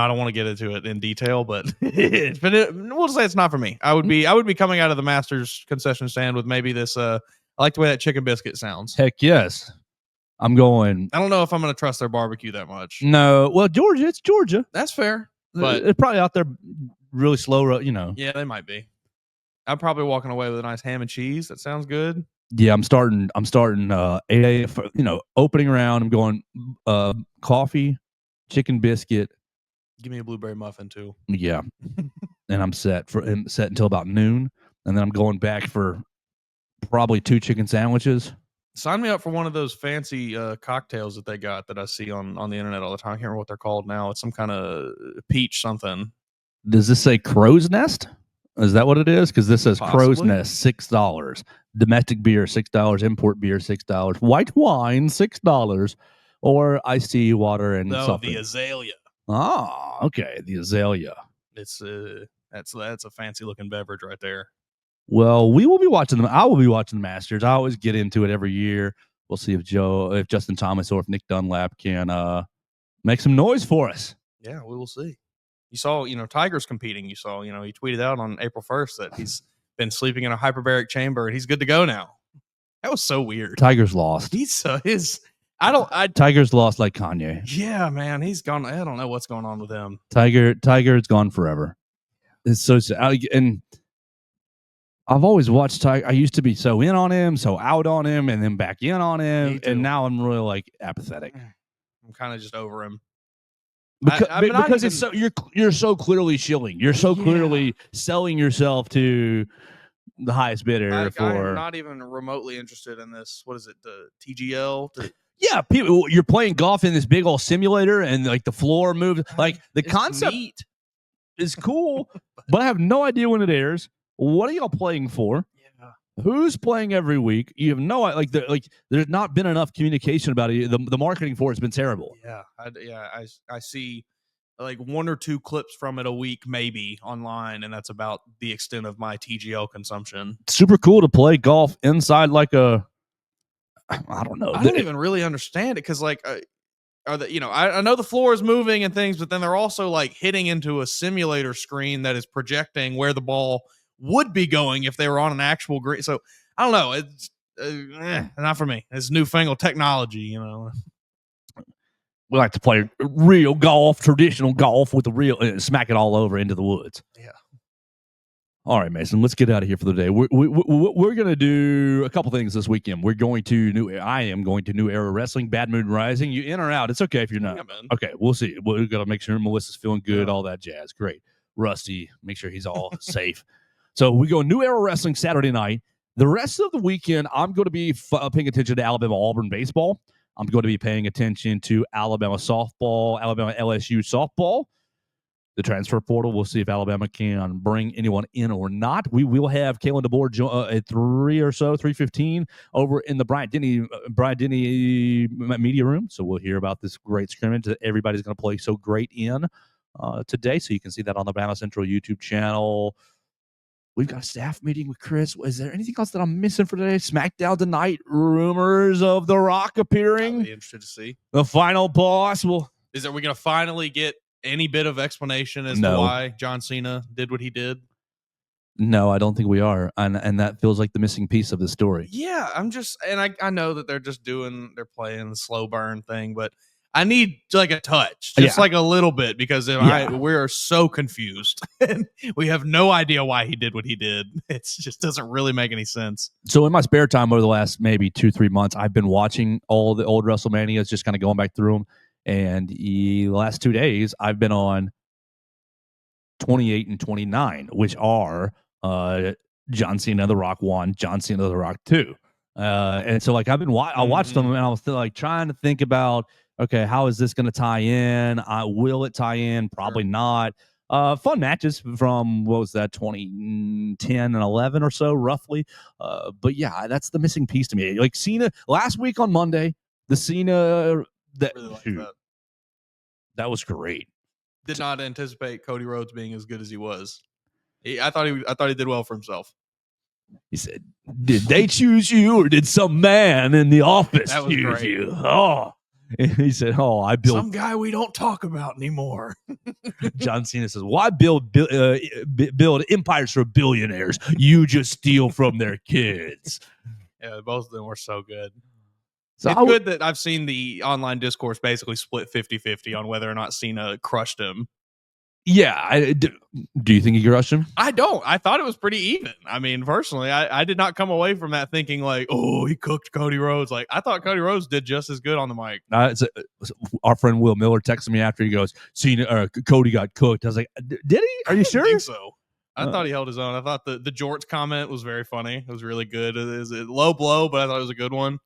don't want to get into it in detail, but we'll say it's not for me. I would be coming out of the Masters concession stand with maybe this. I like the way that chicken biscuit sounds. Heck yes, I'm going. I don't know if I'm going to trust their barbecue that much. No, well, it's Georgia. That's fair, but they're probably out there really slow. Yeah, they might be. I'm probably walking away with a nice ham and cheese. That sounds good. Yeah, I'm starting 8 a.m. Opening round. I'm going coffee, chicken biscuit. Give me a blueberry muffin too. Yeah, and I'm set until about noon, and then I'm going back for probably 2 chicken sandwiches. Sign me up for one of those fancy cocktails that they got that I see on the internet all the time. I can't remember what they're called now. It's some kind of peach something. Does this say Crow's Nest? Is that what it is? Because this says Crow's Possibly. Nest, $6. Domestic beer, $6. Import beer, $6. White wine, $6. Or iced tea, water, and something. The azalea. Ah, okay, the azalea. It's that's a fancy looking beverage right there. Well, we will be watching them. I will be watching the Masters. I always get into it every year. We'll see if Justin Thomas or if Nick Dunlap can make some noise for us. Yeah, we will see. You saw, Tiger's competing. You saw, he tweeted out on April 1st that he's been sleeping in a hyperbaric chamber and he's good to go now. That was so weird. Tiger's lost. Tiger's lost like Kanye. Yeah, man, he's gone. I don't know what's going on with him. Tiger's gone forever. It's so sad. And I've always watched Tiger. I used to be so in on him, so out on him, and then back in on him, and now I'm really apathetic. I'm kind of just over him. Because it's so you're so clearly shilling. You're so clearly selling yourself to the highest bidder I'm not even remotely interested in this. What is it? The TGL? Yeah, people. You're playing golf in this big old simulator, and the floor moves. The concept is cool, but I have no idea when it airs. What are y'all playing for? Yeah. Who's playing every week? You have no there's not been enough communication about it. The marketing for it's been terrible. Yeah, I see 1 or 2 clips from it a week maybe online, and that's about the extent of my TGL consumption. Super cool to play golf inside I don't know. I don't even really understand it because I know the floor is moving and things, but then they're also hitting into a simulator screen that is projecting where the ball would be going if they were on an actual green. So I don't know. It's not for me. It's newfangled technology, We like to play real golf, traditional golf with the real, smack it all over into the woods. Yeah. All right, Mason, let's get out of here for the day. We're going to do a couple things this weekend. I am going to New Era Wrestling, Bad Moon Rising. You in or out? It's okay if you're not. Yeah, okay, we'll see. We've got to make sure Melissa's feeling good, all that jazz. Great. Rusty, make sure he's all safe. So we go New Era Wrestling Saturday night. The rest of the weekend, I'm going to be paying attention to Alabama-Auburn baseball. I'm going to be paying attention to Alabama softball, Alabama-LSU softball. The transfer portal, we'll see if Alabama can bring anyone in or not. We will have Kalen DeBoer at 3:15 over in the Bryant Denny media room. So we'll hear about this great scrimmage that everybody's going to play so great in today. So you can see that on the Bama Central YouTube channel. We've got a staff meeting with Chris. Is there anything else that I'm missing for today? SmackDown tonight. Rumors of The Rock appearing. I'll be interested to see. The final boss will. Are we going to finally get any bit of explanation as to why John Cena did what he did? No, I don't think we are. And that feels like the missing piece of the story. Yeah, I know that they're playing the slow burn thing, but I need a touch, just a little bit, because we are so confused and we have no idea why he did what he did. It just doesn't really make any sense. So in my spare time over the last maybe 2-3 months, I've been watching all the old WrestleManias, just kind of going back through them. And the last 2 days, I've been on 28 and 29, which are John Cena, The Rock 1, John Cena, The Rock 2. And so I've been I watched them, and I was still trying to think about, okay, how is this going to tie in? Will it tie in? Probably not. Fun matches from, what was that, 2010 and 11 or so, roughly. But yeah, that's the missing piece to me. Cena, last week on Monday, the Cena, that was great. Did not anticipate Cody Rhodes being as good as he was. I thought he did well for himself. He said, "Did they choose you, or did some man in the office choose you?" Oh. And he said, I built some guy we don't talk about anymore. John Cena says, well, I build empires for billionaires. You just steal from their kids. Yeah, both of them were so good. So it's good that I've seen the online discourse basically split 50-50 on whether or not Cena crushed him. Yeah. Do you think he crushed him? I don't. I thought it was pretty even. I mean, personally, I did not come away from that thinking like, oh, he cooked Cody Rhodes. Like, I thought Cody Rhodes did just as good on the mic. Our friend Will Miller texted me after. He goes, Cody got cooked. I was like, did he? Are you sure? I think so. I thought he held his own. I thought the Jorts comment was very funny. It was really good. It is a low blow, but I thought it was a good one.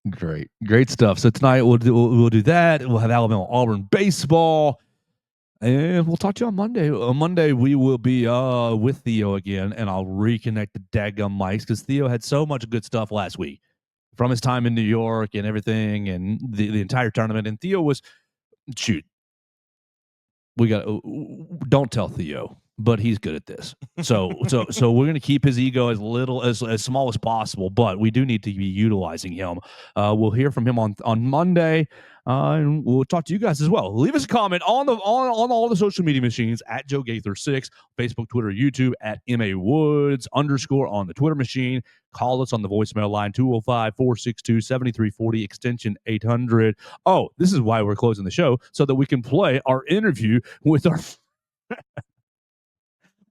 Great stuff. So tonight we'll do that. We'll have Alabama Auburn baseball, and we'll talk to you on Monday. On Monday we will be with Theo again, and I'll reconnect the daggum mics because Theo had so much good stuff last week from his time in New York and everything, and the entire tournament. And Theo was we got don't tell Theo, but he's good at this. So we're going to keep his ego as little as small as possible, but we do need to be utilizing him. We'll hear from him on Monday, and we'll talk to you guys as well. Leave us a comment on all the social media machines at Joe Gaither 6, Facebook, Twitter, YouTube at MA Woods _ on the Twitter machine. Call us on the voicemail line 205-462-7340 extension 800. Oh, this is why we're closing the show, so that we can play our interview with our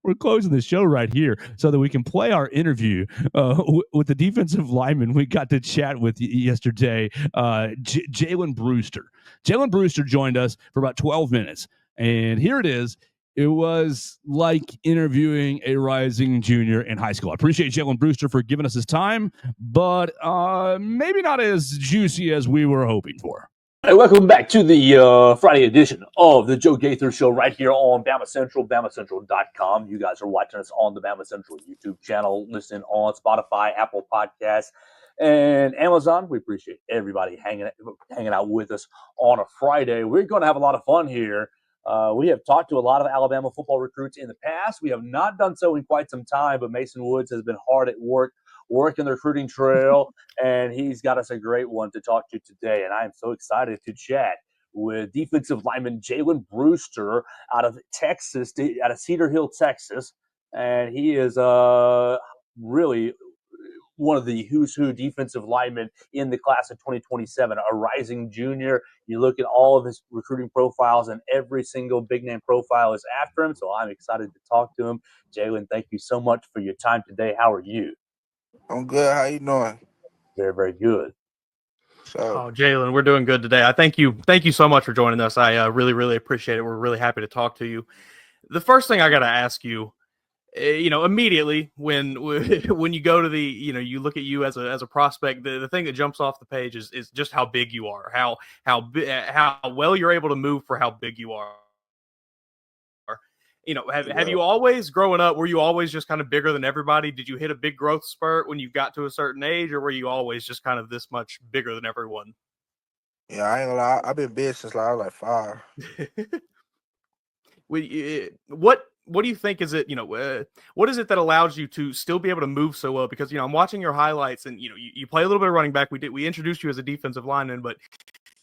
we're closing the show right here so that we can play our interview with the defensive lineman we got to chat with yesterday, Jalen Brewster. Jalen Brewster joined us for about 12 minutes, and here it is. It was like interviewing a rising junior in high school. I appreciate Jalen Brewster for giving us his time, but maybe not as juicy as we were hoping for. Hey, welcome back to the Friday edition of the Joe Gaither Show right here on Bama Central, BamaCentral.com. You guys are watching us on the Bama Central YouTube channel, listening on Spotify, Apple Podcasts, and Amazon. We appreciate everybody hanging out with us on a Friday. We're going to have a lot of fun here. We have talked to a lot of Alabama football recruits in the past. We have not done so in quite some time, but Mason Woods has been hard at work working the recruiting trail, and he's got us a great one to talk to today. And I am so excited to chat with defensive lineman Jalen Brewster out of Texas, out of Cedar Hill, Texas. And he is really one of the who's who defensive linemen in the class of 2027, a rising junior. You look at all of his recruiting profiles, and every single big name profile is after him. So I'm excited to talk to him. Jalen, thank you so much for your time today. How are you? I'm good. How you doing? Very, very good. So, Jalen, we're doing good today. I thank you so much for joining us. I really, really appreciate it. We're really happy to talk to you. The first thing I got to ask you, immediately when you go to the, you look at you as a prospect, the thing that jumps off the page is just how big you are, how well you're able to move for how big you are. Have you always, growing up, were you always just kind of bigger than everybody? Did you hit a big growth spurt when you got to a certain age, or were you always just kind of this much bigger than everyone? Yeah, I ain't gonna lie. I've been big since I was like 5. What do you think is it, what is it that allows you to still be able to move so well? Because, I'm watching your highlights, and, you play a little bit of running back. We introduced you as a defensive lineman, but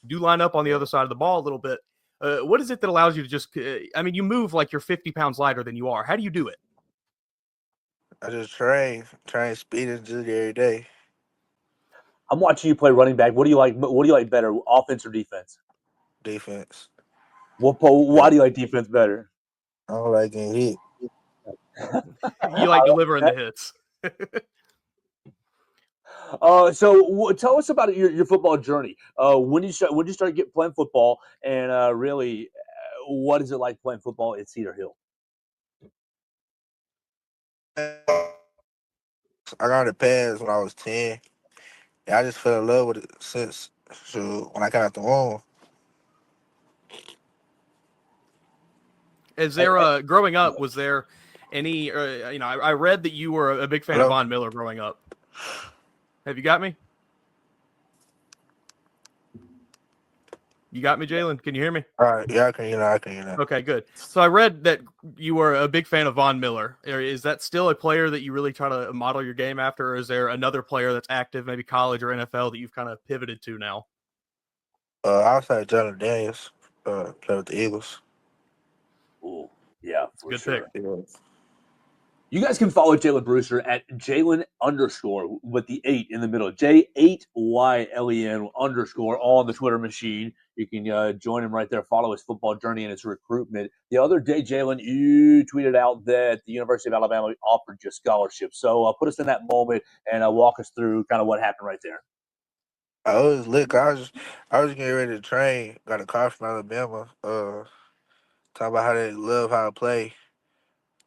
you do line up on the other side of the ball a little bit. What is it that allows you to just, you move like you're 50 pounds lighter than you are. How do you do it? I just train speed and agility every day. I'm watching you play running back. What do you like? What do you like better, offense or defense? Defense. Why do you like defense better? I don't like getting hit. You like delivering the hits. So tell us about your football journey. When you start playing football, and really, what is it like playing football at Cedar Hill? I got the pads when I was 10. Yeah, I just fell in love with it since when I got out the womb. Is there growing up, was there any I read that you were a big fan of Von Miller growing up. Have you got me? You got me, Jalen? Can you hear me? All right, yeah, I can hear that. Okay, good. So I read that you were a big fan of Von Miller. Is that still a player that you really try to model your game after, or is there another player that's active, maybe college or NFL, that you've kind of pivoted to now? Outside Jalen Daniels, play with the Eagles. Oh, yeah, for good sure. pick. You guys can follow Jalen Brewster at Jalen _ with the 8 in the middle. J8YLEN _ on the Twitter machine. You can join him right there, follow his football journey and his recruitment. The other day, Jalen, you tweeted out that the University of Alabama offered you a scholarship. So put us in that moment and walk us through kind of what happened right there. I was lit. I was getting ready to train. Got a call from Alabama. Talking about how they love how I play.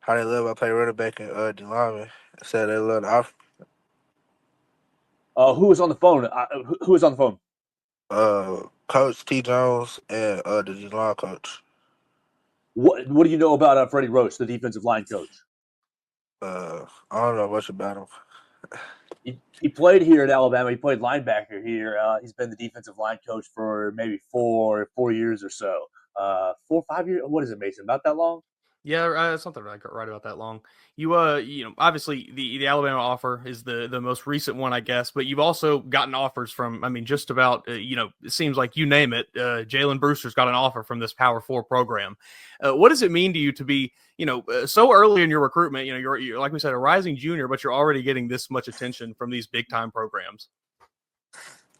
How they love I play running back and D lineman. Said they love the offer. Who was on the phone? Who was on the phone? Coach T. Jones and the D line coach. What do you know about Freddie Roach, the defensive line coach? I don't know much about him. He played here at Alabama. He played linebacker here. He's been the defensive line coach for maybe 4 years or so. 4 or 5 years. What is it, Mason? About that long? Yeah, something like right about that long. You obviously the Alabama offer is the most recent one, I guess, but you've also gotten offers from, I mean, just about, it seems like you name it. Jalen Brewster's got an offer from this Power 4 program. What does it mean to you to be, so early in your recruitment? You're like we said, a rising junior, but you're already getting this much attention from these big time programs.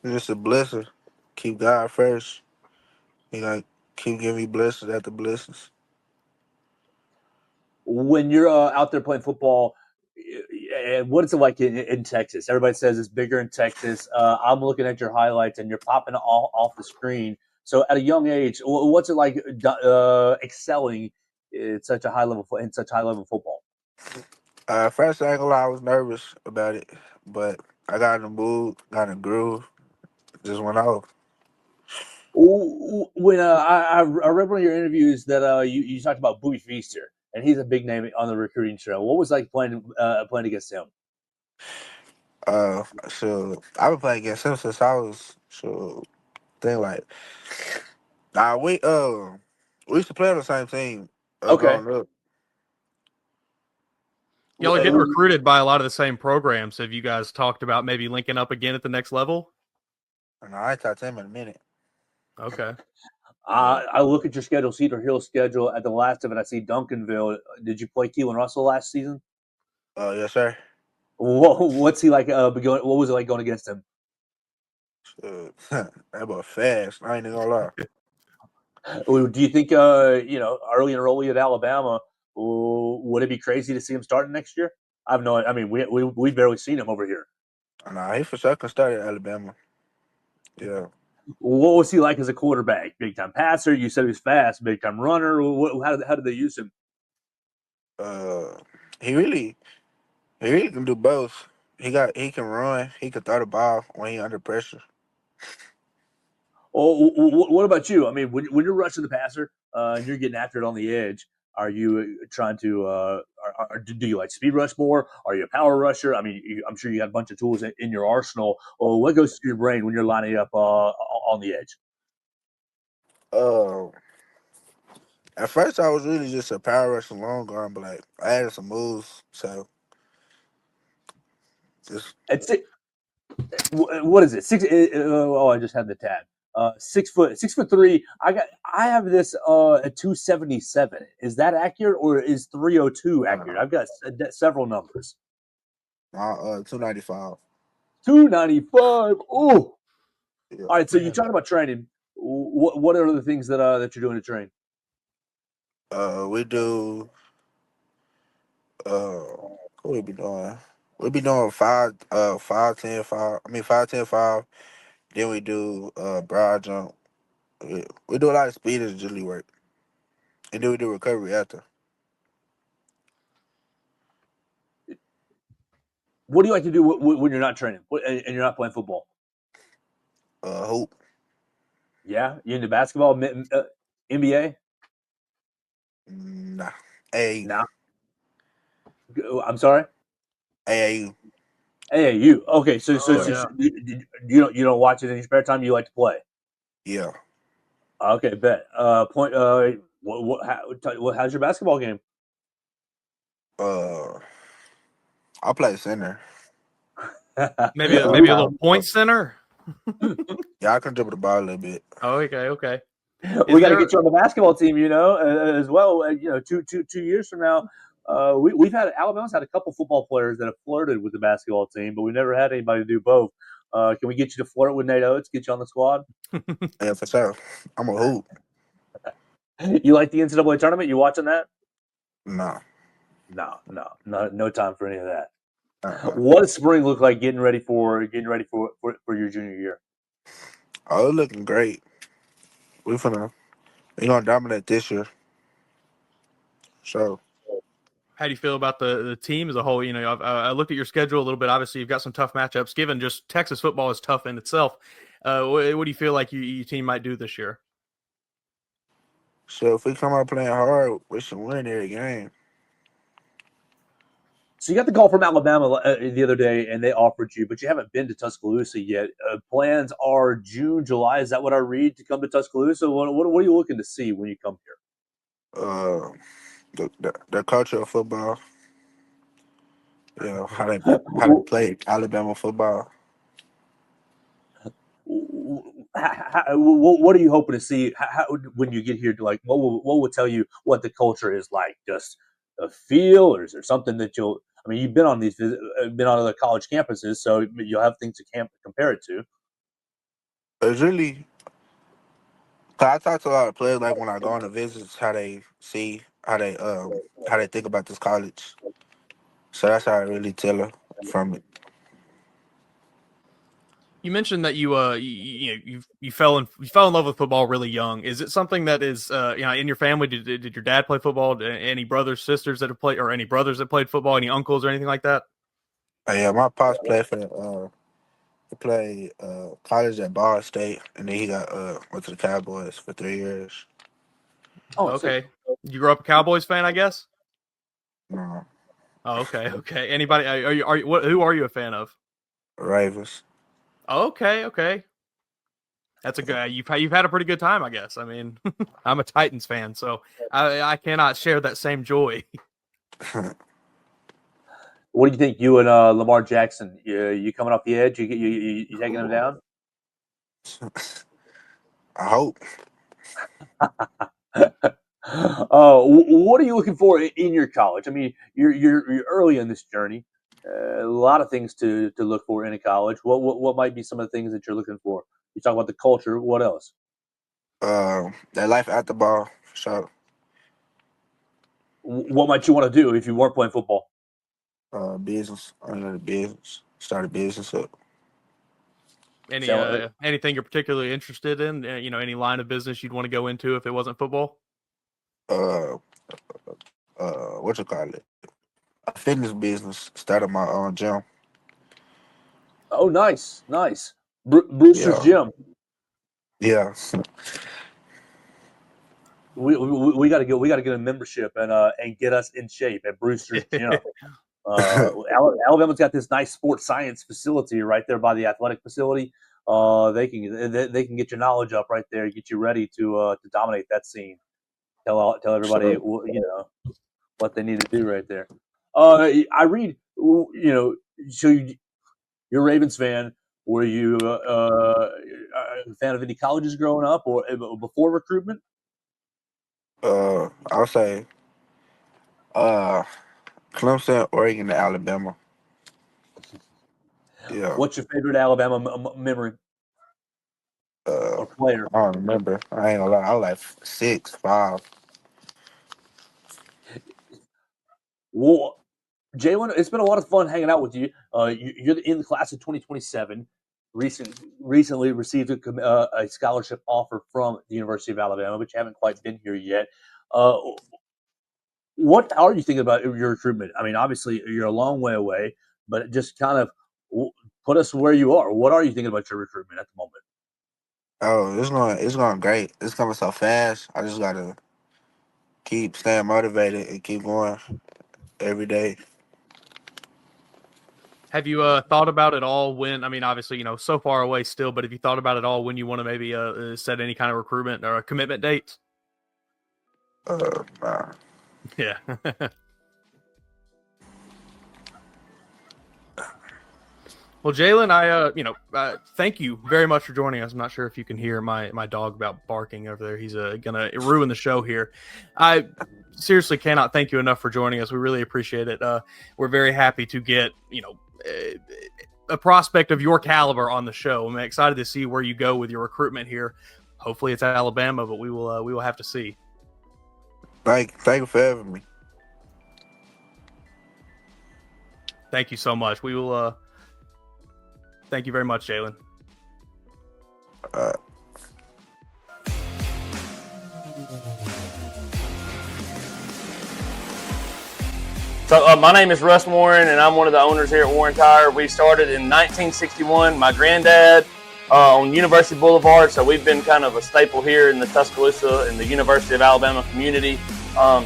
It's just a blessing. Keep God first. Keep giving me blessings after blessings. When you're out there playing football, what is it like in Texas? Everybody says it's bigger in Texas. I'm looking at your highlights, and you're popping off the screen. So, at a young age, what's it like excelling at such a high level football? First, I ain't gonna lie, I was nervous about it, but I got in the mood, got in the groove, just went off. When I read one of your interviews that you talked about Bowie Feaster, and he's a big name on the recruiting trail. What was it like playing against him? So I've been playing against him since I was we used to play on the same team. Okay. Growing up. Y'all are getting recruited by a lot of the same programs. Have you guys talked about maybe linking up again at the next level? No, I ain't talked to him in a minute. Okay. I look at your schedule, Cedar Hill schedule. At the last of it, I see Duncanville. Did you play Keelan Russell last season? Yes, sir. What's he like? What was it like going against him? That about fast. I ain't even gonna lie. Do you think early enrollee at Alabama, would it be crazy to see him starting next year? I have no. I mean, we've barely seen him over here. Nah, he for sure can start at Alabama. Yeah. What was he like as a quarterback? Big time passer. You said he was fast. Big time runner. How did they use him? He really can do both. He can run. He can throw the ball when he under pressure. Oh, what about you? I mean, when you're rushing the passer and you're getting after it on the edge, are you trying to? Do you like speed rush more? Are you a power rusher? I mean, I'm sure you got a bunch of tools in your arsenal. What goes through your brain when you're lining up on the edge? At first I was really just a power rusher long arm, but like I added some moves, so just. What is it? I just had the tab. 6'3". I have this at 277. Is that accurate, or is 302 accurate? I've got several numbers. 295. 295. Oh, Yeah. all right. So you're talking about training. What are the things that you're doing to train? We do. What we be doing? We be doing 5, 10, 5. I mean 5, 10, 5. Then we do broad jump. We do a lot of speed and agility work, and then we do recovery after. What do you like to do when you're not training and you're not playing football? Hoop. Yeah, you into basketball, NBA? Nah. AAU. Nah. I'm sorry. AAU. AAU. Okay, so Yeah. you don't watch it in your spare time. You like to play. Yeah. Okay, bet. Point. How's your basketball game? I play center. Maybe a little point center. Yeah, I can dribble the ball a little bit. Oh, okay. We got to get you on the basketball team, as well. 2 years from now, we've had Alabama's had a couple football players that have flirted with the basketball team, but we never had anybody do both. Can we get you to flirt with Nate Oates? Get you on the squad? Yeah, for sure. I'm a hoop. You like the NCAA tournament? You watching that? Nah. No time for any of that. Uh-uh. What does spring look like getting ready for your junior year? Oh, it's looking great. We gonna dominate this year. So How do you feel about the team as a whole? You know, I looked at your schedule a little bit. Obviously, you've got some tough matchups. Given just Texas football is tough in itself, what do you feel like your team might do this year? if we come out playing hard, we should win every game. So you got the call from Alabama the other day, and they offered you, but you haven't been to Tuscaloosa yet. Plans are June, July. Is that what I read to come to Tuscaloosa? What are you looking to see when you come here? The culture of football. You know how they play Alabama football. What are you hoping to see when you get here? Like, what will tell you what the culture is like? Just a feel, or is there something that you'll? I mean, you've been on other college campuses, so you'll have things to compare it to. It's really. Cause I talk to a lot of players, like when I go on the visits, how they see, how they think about this college. So that's how I really tell her from it. You mentioned that you fell in love with football really young. Is it something that is in your family? Did your dad play football? Any brothers, sisters that have played, or any brothers that played football? Any uncles or anything like that? Yeah, my pops played he played college at Ball State, and then he got went to the Cowboys for 3 years. Oh, okay. You grew up a Cowboys fan, I guess. No, Oh, okay. Anybody? Who are you a fan of? Ravens. Okay. That's a good. You've had a pretty good time, I guess. I mean, I'm a Titans fan, so I cannot share that same joy. What do you think? You and Lamar Jackson, you coming off the edge? You taking him down? I hope. What are you looking for in your college? I mean, you're early in this journey. A lot of things to look for in a college. What might be some of the things that you're looking for? You talk about the culture. What else? That life at the ball. So What might you want to do if you weren't playing football? business. Under the business. Start a business up. Anything you're particularly interested in? Any line of business you'd want to go into if it wasn't football? What you call it? A fitness business. Started my own gym. Oh, nice. Brewster's Gym. Yeah. We got to go. We got to get a membership and get us in shape at Brewster's Gym. Alabama's got this nice sports science facility right there by the athletic facility. They can get your knowledge up right there, get you ready to dominate that scene. Tell everybody what they need to do right there. I read so you're a Ravens fan. Were you a fan of any colleges growing up or before recruitment? I'll say Clemson, Oregon, and Alabama. Yeah. What's your favorite Alabama memory or player? I don't remember. I ain't gonna lie. I was like 6, 5. Well, Jalen, it's been a lot of fun hanging out with you. You're in the class of 2027. Recently received a scholarship offer from the University of Alabama, but you haven't quite been here yet. What are you thinking about your recruitment? I mean, obviously you're a long way away, but just kind of put us where you are. What are you thinking about your recruitment at the moment? Oh, it's going great. It's coming so fast. I just gotta keep staying motivated and keep going every day. Have you thought about it all when, I mean, obviously, so far away still, but have you thought about it all when you want to maybe set any kind of recruitment or a commitment date? Nah. Yeah. Well, Jalen, I thank you very much for joining us. I'm not sure if you can hear my dog about barking over there. He's gonna ruin the show here. seriously cannot thank you enough for joining us. We really appreciate it. We're very happy to get, a prospect of your caliber on the show. I'm excited to see where you go with your recruitment here. Hopefully it's Alabama, but we will have to see. Thank you for having me. Thank you so much. We will. Thank you very much, Jalen. So my name is Russ Warren, and I'm one of the owners here at Warren Tire. We started in 1961. My granddad on University Boulevard, so we've been kind of a staple here in the Tuscaloosa and the University of Alabama community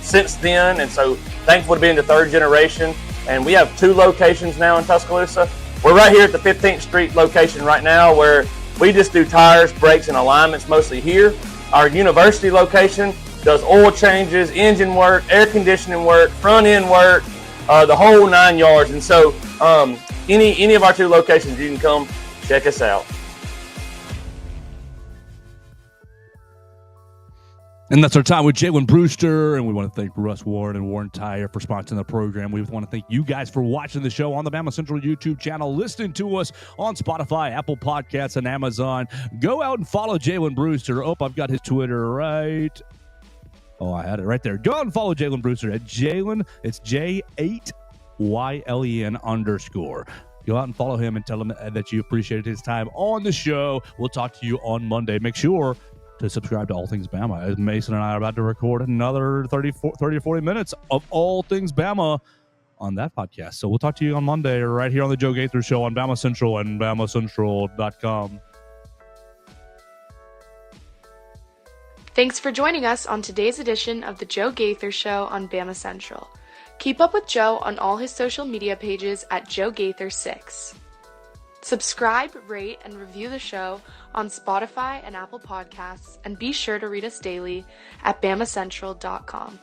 since then. And so thankful to be in the third generation. And we have 2 locations now in Tuscaloosa. We're right here at the 15th Street location right now, where we just do tires, brakes, and alignments mostly here. Our university location does oil changes, engine work, air conditioning work, front end work, the whole 9 yards. And so any of our 2 locations, you can come check us out. And that's our time with Jalen Brewster, and we want to thank Russ Warren and Warren Tire for sponsoring the program. We want to thank you guys for watching the show on the Bama Central YouTube channel, listening to us on Spotify, Apple Podcasts, and Amazon. Go out and follow Jalen Brewster. Oh, I've got his Twitter right. Oh, I had it right there. Go out and follow Jalen Brewster at Jalen. It's J8YLEN _. Go out and follow him and tell him that you appreciated his time on the show. We'll talk to you on Monday. Make sure to subscribe to All Things Bama, as Mason and I are about to record another 30 or 40 minutes of All Things Bama on that podcast. So we'll talk to you on Monday right here on the Joe Gaither Show on Bama Central and BamaCentral.com. Thanks for joining us on today's edition of the Joe Gaither Show on Bama Central. Keep up with Joe on all his social media pages at Joe Gaither 6. Subscribe, rate, and review the show on Spotify and Apple Podcasts, and be sure to read us daily at BamaCentral.com.